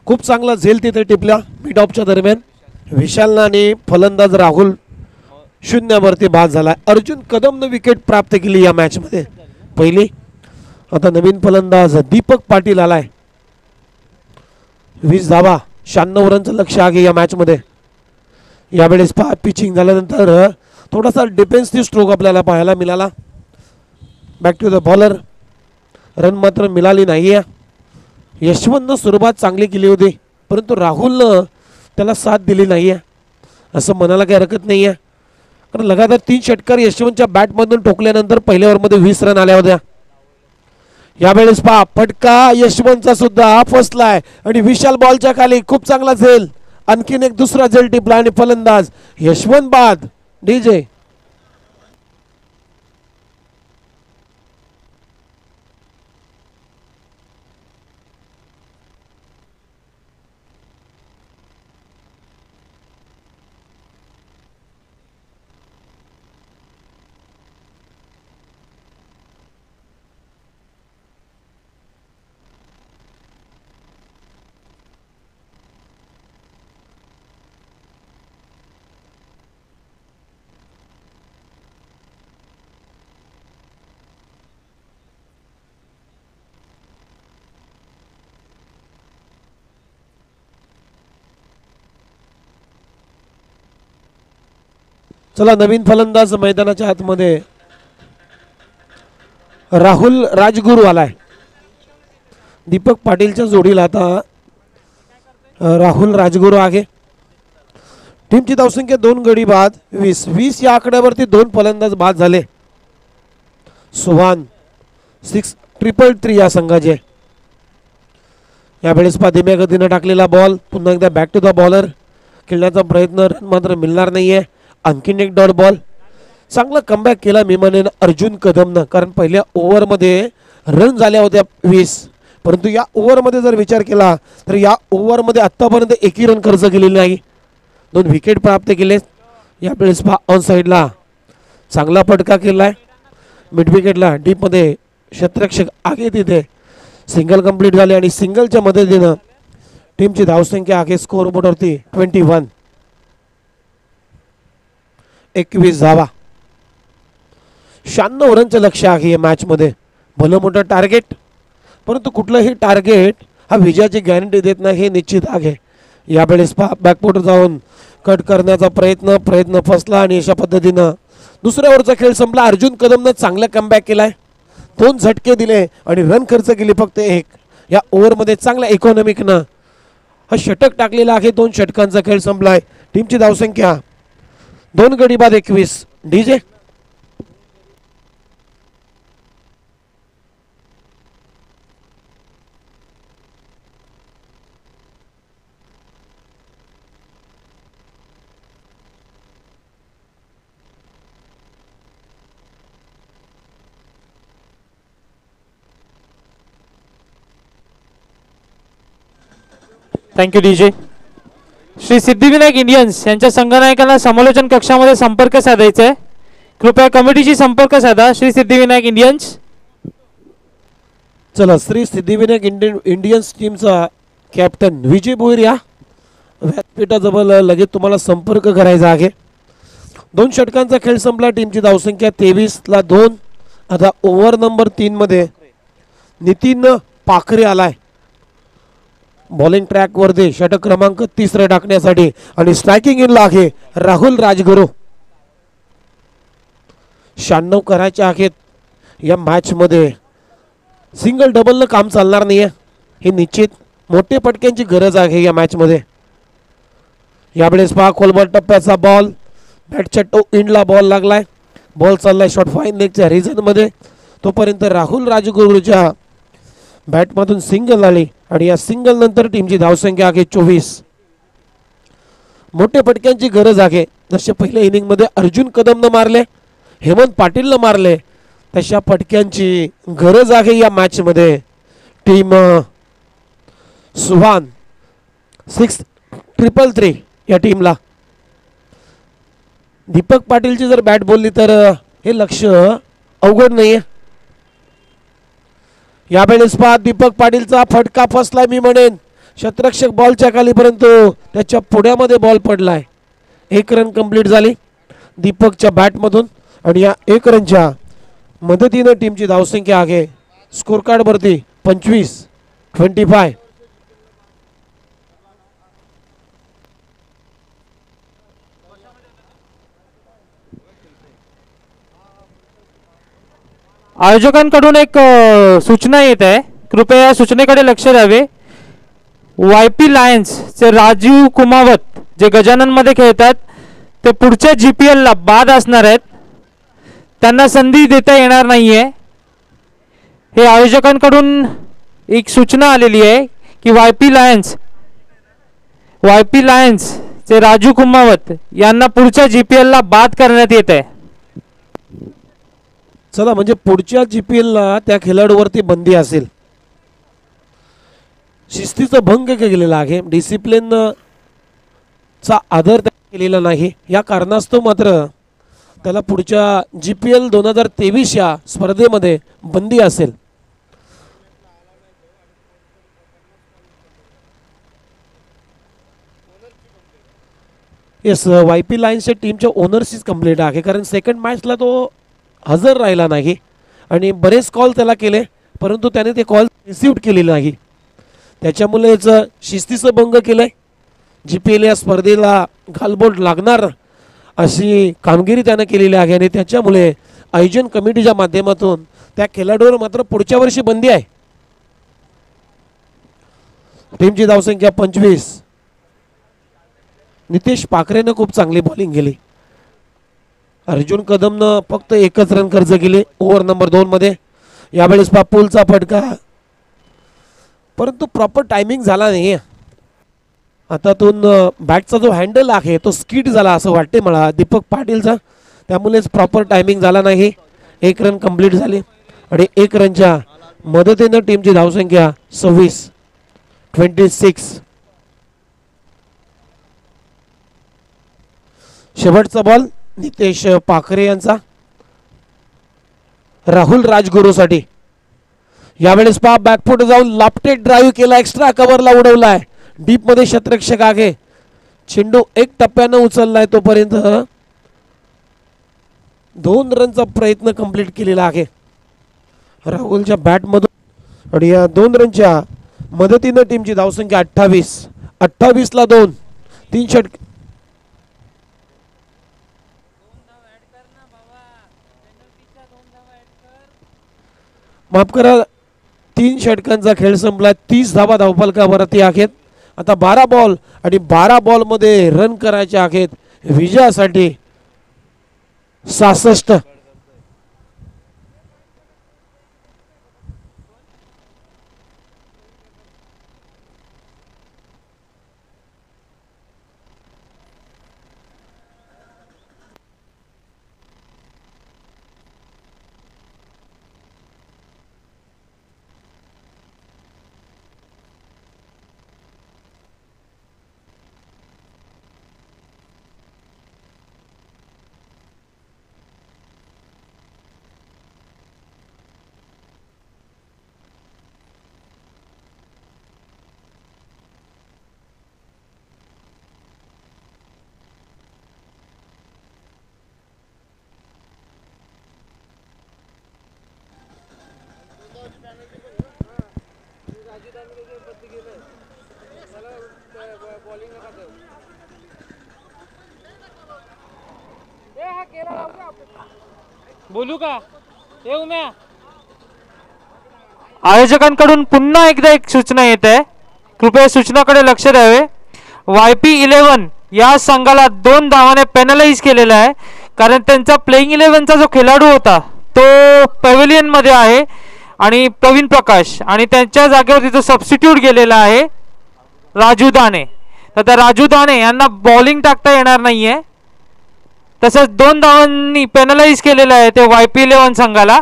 खूप चांगला झेल तिथे टिपला मिड ऑफच्या दरम्यान. विशाल आणि फलंदाज राहुल शून्यावरती बाद झालाय. अर्जुन कदमनं विकेट प्राप्त केली या मॅच मध्ये पहिली. आता नवीन फलंदाज दीपक पाटील आलाय. 20 धावा, 96 रनचं लक्ष आहे या मॅच मध्ये. यावेळेस पिचिंग झाल्यानंतर थोडासा डिफेन्सिव्ह स्ट्रोक आपल्याला पाहायला मिळाला. Back to the bowler. Run मात्र मिळाली नाहीये. यशवंतनं सुरुवात चांगली केली होती परंतु राहुलनं त्याला साथ दिली नाहीये असं म्हणायला काही हरकत नाहीये. कारण लगातार 3 षटकार यशवंतच्या बॅटमधून ठोकल्यानंतर पहिल्या ओव्हरमध्ये 20 रन आल्या होत्या. यावेळेस फटका यशवंतचा सुद्धा फसलाय आणि विशाल बॉलच्या खाली. खूप चांगला झेल. आणखीन एक दुसरा झेल टिपला आणि फलंदाज यशवंत बाद. डीजे चला नवीन फलंदाज मैदानाच्या आतमध्ये राहुल राजगुरू आलाय. दीपक पाटीलच्या जोडीला आता राहुल राजगुरू आहे. टीमची धावसंख्या 2 गडी बाद 20 या आकड्यावरती 2 फलंदाज बाद झाले. सुहान 6-3 या संघाचे. यावेळेस धीम्या गतीने टाकलेला बॉल पुन्हा एकदा बॅक टू द बॉलर. खेळण्याचा प्रयत्न, रन मात्र मिळणार नाहीये. आणखीन एक डॉट बॉल. चांगला कमबॅक केला मी म्हणेन अर्जुन कदमनं. कारण पहिल्या ओव्हरमध्ये रन झाल्या होत्या 20 परंतु या ओव्हरमध्ये जर विचार केला तर या ओव्हरमध्ये आत्तापर्यंत एकही रन खर्च केलेली नाही. 2 विकेट प्राप्त केले. यावेळेस ऑन साईडला चांगला फटका केलाय. मिड विकेटला डीपमध्ये क्षेत्ररक्षक आगे तिथे सिंगल कंप्लीट झाले आणि सिंगलच्या मदतीनं टीमची धावसंख्या आहे स्कोअर बोर्डवरती 21. 21 धावा, 96 रनचं लक्ष आहे या मॅच मध्ये. भलं मोठं टार्गेट परंतु कुठलंही टार्गेट हा विजयाची गॅरंटी देत नाही हे निश्चित आहे. यावेळेस बॅकफुट जाऊन कट करण्याचा प्रयत्न फसला आणि अशा पद्धतीनं दुसऱ्या ओव्हरचा खेळ संपला. अर्जुन कदमनं चांगला कमबॅक केलाय. 2 झटके दिले आणि रन खर्च केली फक्त 1. या ओव्हरमध्ये चांगल्या इकॉनॉमिकनं हा षटक टाकलेला आहे. 2 षटकांचा खेळ संपलाय. टीमची धावसंख्या 2 गडी बाद 21. DJ thank you DJ. Shri Siddhivinayak Indians यांच्या संघनायकाला समालोचन कक्षामध्ये संपर्क साधायचा आहे. कृपया कमिटीशी संपर्क साधा. श्री सिद्धिविनायक इंडियन्स. चला, श्री सिद्धिविनायक इंडियन्स टीमचा कॅप्टन विजय भोईर या व्यासपीठाजवळ लगेच तुम्हाला संपर्क करायचा आहे. 2 षटकांचा खेळ संपला. टीमची धावसंख्या 23ला 2. आता ओव्हर नंबर 3 मध्ये नितीन पाखरे आलाय बॉलिंग ट्रॅक वरती षटक क्रमांक 3 टाकण्यासाठी आणि स्ट्रायकिंग इनला आहे राहुल राजगुरू. 96 करायचे आहेत या मॅच मध्ये. सिंगल डबलनं काम चालणार नाहीये हे निश्चित. मोठे पटक्यांची गरज आहे या मॅच मध्ये. यावेळेस पहा खोलबॉल टप्प्याचा बॉल बॅटच्या टो इंडला बॉल लागलाय. बॉल चाललाय शॉर्ट फाईन लेगच्या रिझन मध्ये. तोपर्यंत राहुल राजगुरूच्या बॅटमधून सिंगल आली आणि या सिंगल नंतर टीमची धावसंख्या आहे 24. मोठे पटक्यांची गरज आहे. जसे पहिल्या इनिंग मध्ये अर्जुन कदमनं मारले, हेमंत पाटीलनं मारले, तशा पटक्यांची गरज आहे या मॅच मध्ये. टीम सुहान 6-3-3 या टीमला. दीपक पाटीलची जर बॅट बोलली तर हे लक्ष अवघड नाहीये. यावेळेस पहा दीपक पाटीलचा फटका फसलाय मी म्हणेन शतरक्षक बॉलच्या खाली, परंतु त्याच्या पुढ्यामध्ये बॉल पडलाय. 1 रन कंप्लीट झाली दीपकच्या बॅटमधून आणि या 1 रनच्या मदतीनं टीमची धावसंख्या आहे स्कोर कार्ड वरती 25. आयोजकांकडून एक सूचना येत आहे. कृपया या सूचनेकडे लक्ष द्यावे. YP लायन्स चे राजीव कुमावत जे गजानन मध्ये खेळतात ते पुढच्या GPL ला बाद असणार आहेत. त्यांना संधी देता येणार नाहीये. हे आयोजकांकडून एक सूचना आलेली आहे की YP लायन्स चे राजू कुमावत यांना पुढच्या GPL ला बाद करण्यात येत आहे. चला, म्हणजे पुढच्या GPL ला त्या खेळाडूवरती बंदी असेल. शिस्तीचा भंग केलेला आहे. डिसिप्लिन चा आदर केलेला नाही. या कारणास्तव मात्र त्याला पुढच्या GPL 2023 या स्पर्धेमध्ये बंदी असेल. येस, YP लायन्सच्या टीमच्या ओनरशीच कंप्लीट आहे, कारण सेकंड मॅचला तो हजर राहिला नाही आणि बरेच कॉल त्याला केले, परंतु त्याने ते कॉल रिसिव्ह केलेले नाही. त्याच्यामुळेच शिस्तीचं भंग केलंय. GPL या स्पर्धेला घालबोट लागणार अशी कामगिरी त्याने केलेली आहे आणि त्याच्यामुळे आयोजन कमिटीच्या माध्यमातून त्या खेळाडूवर मात्र पुढच्या वर्षी बंदी आहे. टीमची धावसंख्या 25. नितेश पाखरेनं खूप चांगली बॉलिंग केली. अर्जुन कदमनं फक्त 1च रन खर्च केले ओव्हर नंबर 2 मध्ये. यावेळेस पापूलचा फटका, परंतु प्रॉपर टायमिंग झाला नाही. हातातून बॅटचा जो हँडल आहे तो स्किड झाला असं वाटते मला दीपक पाटीलचा, त्यामुळेच प्रॉपर टायमिंग झाला नाही. 1 रन कंप्लीट झाले आणि 1 रनच्या मदतीनं टीमची धावसंख्या 26. शेवटचा बॉल नितेश पाखरे यांचा राहुल राजगुरूसाठी. यावेळेस पहा बॅकफुट जाऊन लापटेड ड्राईव्ह केला, एक्स्ट्रा कव्हरला उडवलाय. डीप मध्ये शतरक्षक आहे. चेंडू 1 टप्प्यानं उचललाय. तोपर्यंत 2 रनचा प्रयत्न कंप्लीट केलेला आहे राहुलच्या बॅटमधून आणि या 2 रनच्या मदतीनं टीमची धावसंख्या 28ला 2. 3 षटक. माफ करा, 3 षटकांचा खेळ संपला. 30 धावा धावफलकावरती आहेत. आता 12 बॉल आणि 12 बॉल मध्ये रन करायचे आहेत विजयासाठी 66. बोलू का येऊ म्या आयोजकांकडून पुन्हा एकदा एक सूचना येत आहे, कृपया सूचनाकडे लक्ष द्यावे. YP11 या संघाला 2 धावाने पेनलाइज केलेला आहे, कारण त्यांचा प्लेइंग 11चा जो खेळाडू होता तो पॅव्हिलियन मध्ये आहे आणि प्रवीण प्रकाश, आणि त्यांच्या जागेवर तिथं सबस्टिट्यूट गेलेला आहे राजू दाने. तर त्या राजू दाने यांना बॉलिंग टाकता येणार नाहीये. तसंच 2 धावांनी पेनलाइज केलेलं आहे ते YP11 संघाला.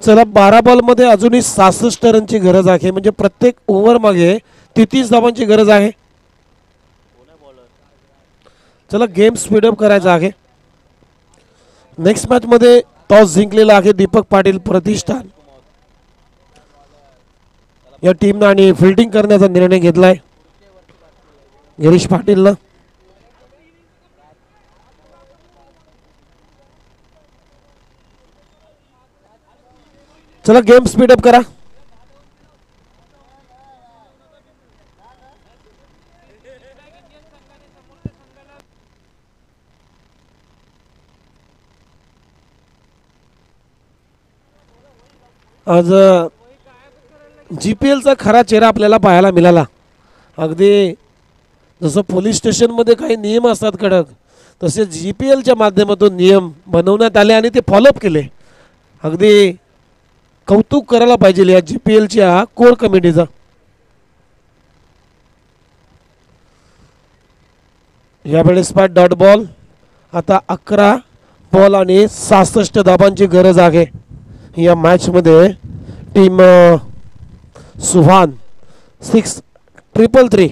चला 12 बॉलमध्ये अजूनही 66 रनची गरज आहे, म्हणजे प्रत्येक ओव्हर मागे 33 धावांची गरज आहे. चला गेम स्पीडअप करायचा आहे. नेक्स्ट मॅच मध्ये टॉस जिंकलेला आहे दीपक पाटील प्रतिष्ठान या टीमनं आणि फिल्डिंग करण्याचा निर्णय घेतलाय गिरीश पाटीलनं. चला गेम स्पीडअप करा. आज GPL चा खरा चेहरा आपल्याला पाहायला मिळाला. अगदी जसं पोलीस स्टेशनमध्ये काही नियम असतात कडक, तसे GPL च्या माध्यमातून नियम बनवण्यात आले आणि ते फॉलोअप केले. अगदी कौतुक करायला पाहिजे या GPL च्या कोर कमिटीचा. यावेळेस डॉट बॉल. आता 11 बॉल आणि 66 धाबांची गरज आहे या मॅच मध्ये. टीम सुहान 6-3-3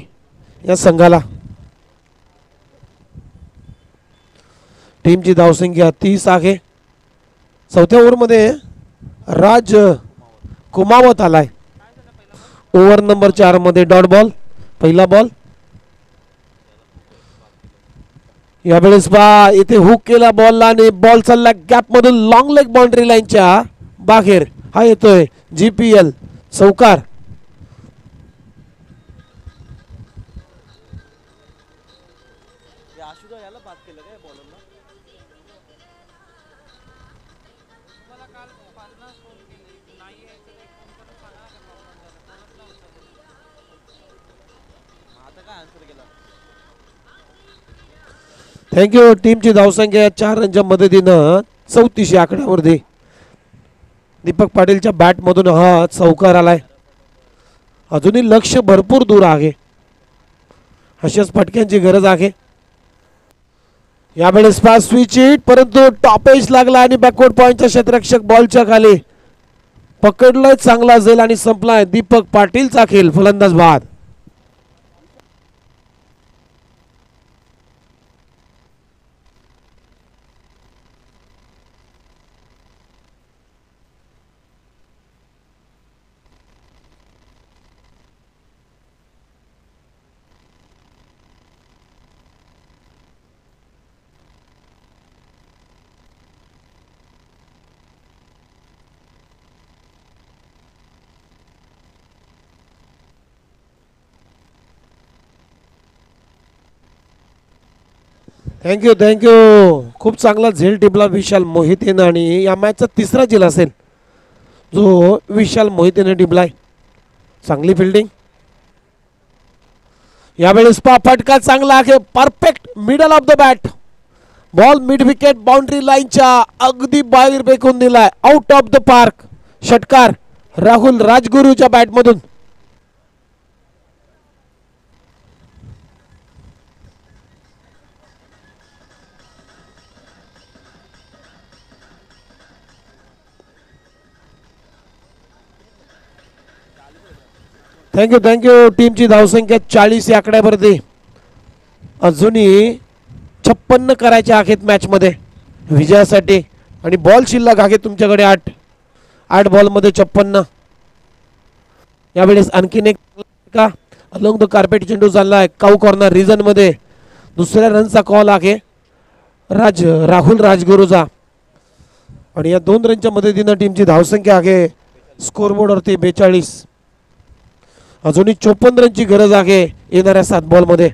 या संघाला. टीमची धावसंख्या 30 आहे. चौथ्या ओव्हरमध्ये राज कुमावत आलाय. ओव्हर नंबर 4 मध्ये डॉट बॉल, पहिला बॉल. यावेळेस इथे हुक केला बॉलला आणि बॉल चालला गॅप मधून लॉंग लेग बाउंड्री लाईनच्या बाहेर. हा येतोय GPL चौकार. थँक्यू. टीमची धावसंख्या 4 रनच्या मदतीनं 34 आकड्यावरती. दीपक पाटीलच्या बॅट मधून हा चौकार आलाय. अजूनही लक्ष भरपूर दूर आहे. अशाच फटक्यांची गरज आहे. यावेळेस पास स्विच हिट, परंतु टॉप एज लागला आणि बॅकवर्ड पॉइंटच्या क्षेत्ररक्षक बॉलच्या खाली पकडलाय. चांगला झेल आणि संपलाय दीपक पाटीलचा खेळ. फलंदाज बाद. Thank you thank you. खूप चांगला झेल टिपला विशाल मोहितेनं आणि या मॅचचा तिसरा झेल असेल जो विशाल मोहितेने टिपलाय. चांगली फिल्डिंग. यावेळेस फटका चांगला आहे. Perfect middle of the bat. Ball mid wicket boundary लाईनच्या अगदी बाहेर फेकून दिलाय. Out of the park. षटकार राहुल राजगुरूच्या बॅटमधून. Thank you thank you. टीमची धावसंख्या 40 या आकड्यावरती. अजूनही 56 करायचे आहेत मॅच मध्ये विजयासाठी आणि बॉल शिल्लक आहे तुमच्याकडे 8. 8 बॉलमध्ये 56. यावेळेस आणखीन एक का अलॉंग द कार्पेट चेंडू चाललाय काऊ कॉर्नर रिजन मध्ये. दुसऱ्या रनचा कॉल आहे राहुल राजगुरूचा. आणि या 2 रनच्या मदतीनं टीमची धावसंख्या आहे स्कोरबोर्डवरती 42. अजूनही 54 रनची गरज आहे येणाऱ्या 7 बॉलमध्ये.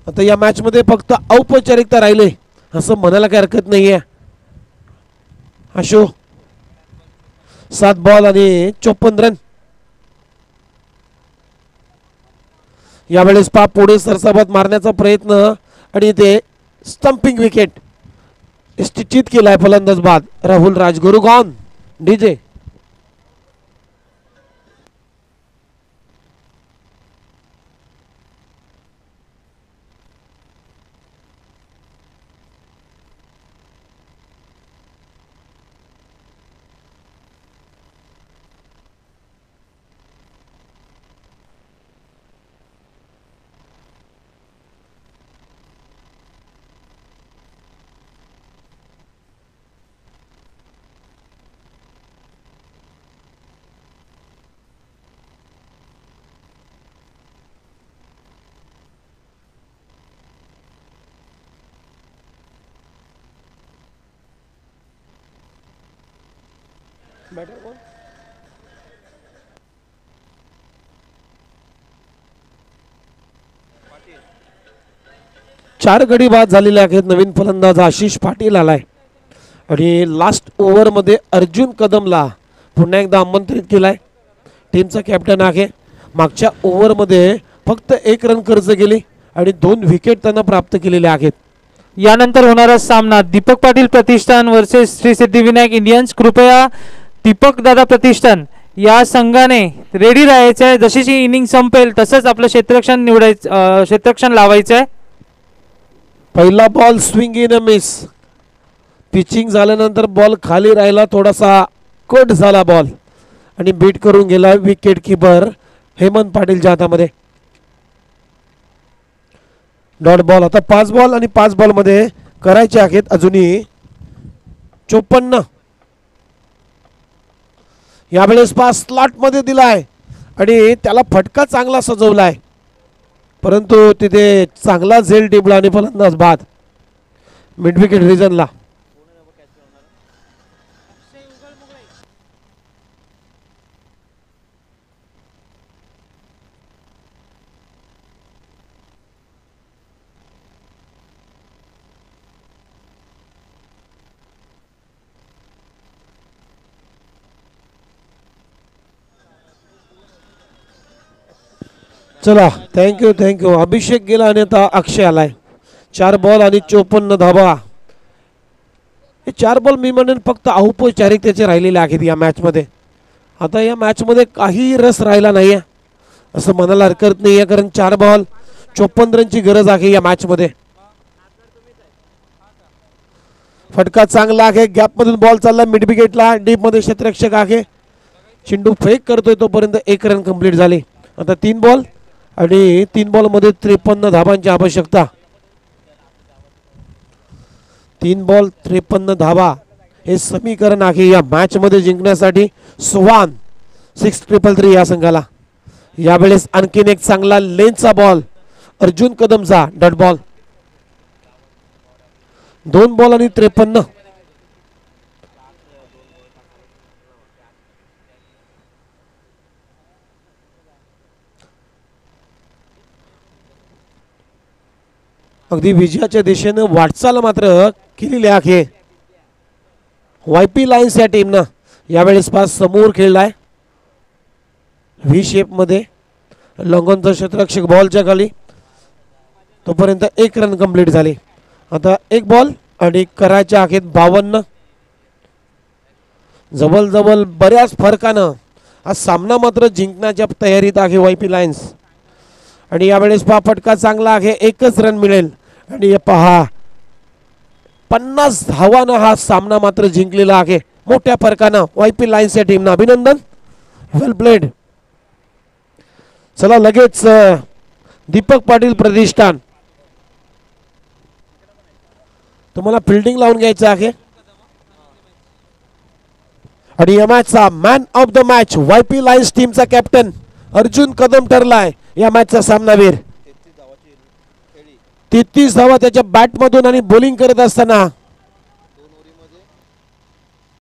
आता या मॅच मध्ये फक्त औपचारिकता राहिले असं म्हणायला काही हरकत नाहीये. अशो 7 बॉल आणि 54 रन. यावेळेस पुढे सरसाबत मारण्याचा प्रयत्न आणि ते स्टंपिंग विकेट निश्चित केलाय फलंदाज बाद. राहुल राजगुरू गॉन. डीजे चार गडी बाद झालेले आहेत. नवीन फलंदाज आशिष पाटील आलाय आणि लास्ट ओव्हर मध्ये अर्जुन कदमला पुन्हा एकदा आमंत्रित केलाय. टीमचा कॅप्टन आहे. मागच्या ओव्हर मध्ये फक्त 1 रन खर्च केली आणि 2 विकेट त्यांना प्राप्त केलेले आहेत. यानंतर होणारा सामना दीपक पाटील प्रतिष्ठान वर्सेस श्री सिद्धिविनायक इंडियन्स. कृपया दीपक दादा प्रतिष्ठान या संघाने रेडी राहायचं आहे. जशी ही इनिंग संपेल तसंच आपलं क्षेत्ररक्षण निवडायचं क्षेत्ररक्षण लावायचं आहे. पहिला ball swing in a miss. Pitching झाल्यानंतर बॉल खाली राहिला थोडासा कट झाला बॉल आणि बीट करून गेला विकेट किपर हेमंत पाटीलच्या हातामध्ये. Dot ball. आता 5 बॉल आणि 5 बॉल मध्ये करायचे आहेत अजूनही 54. यावेळेस पास स्लॉट मध्ये दिलाय आणि त्याला फटका चांगला सजवलाय परंतु तिथे चांगला झेल टिपला आणि फलंदाज बाद. मिड विकेट रिजनला. चला थँक्यू. अभिषेक गेला आणि आता अक्षय आलाय. 4 बॉल आणि 54 धाबा. हे 4 बॉल मी म्हणेन फक्त औपचारिकतेचे राहिलेले आहेत या मॅच मध्ये. आता या मॅच मध्ये काही रस राहिला नाहीये असं म्हणायला हरकत नाहीये कारण 4 बॉल 54 रनची गरज आहे या मॅच मध्ये. फटका चांगला आहे. गॅप मधून बॉल चालला मिड विकेटला. डीप मध्ये क्षेत्ररक्षक आहे. चेंडू फेक करतोय तोपर्यंत 1 रन कंप्लीट झाली. आता 3 बॉल आणि 3 बॉल मध्ये 53 धाबांची आवश्यकता. 3 बॉल 53 धाबा हे समीकरण आहे या मॅच मध्ये जिंकण्यासाठी. स्वान 6-3-3 या संघाला. यावेळेस आणखीन एक चांगला लेनचा बॉल अर्जुन कदमचा. Dot ball. 2 बॉल आणि 53. अगदी विजयाच्या दिशेनं वाटचाल मात्र केलेली आहे वायपी लायन्स या टीमनं. यावेळेस पास समोर खेळलाय व्ही शेप मध्ये. लंगनचं क्षेत्ररक्षक बॉलच्या खाली. तोपर्यंत 1 रन कंप्लीट झाली. आता 1 बॉल आणि करायचे आहेत 52. जवळ बऱ्याच फरकानं हा सामना मात्र जिंकण्याच्या तयारीत आहे वायपी लायन्स. आणि यावेळेस फटका चांगला आहे. 1च रन मिळेल आणि पहा 50 धावानं हा सामना मात्र जिंकलेला आहे मोठ्या फरकानं वायपी लायन्स या टीमनं. अभिनंदन. वेल प्लेड. चला लगेच दीपक पाटील प्रतिष्ठान. तुम्हाला फिल्डिंग लावून घ्यायचं आहे. आणि या मॅचचा man of the match YP lions टीमचा कॅप्टन अर्जुन कदम ठरलाय या मॅचचा सामनावीर. 33 धावा त्याच्या बॅटमधून आणि बॉलिंग करत असताना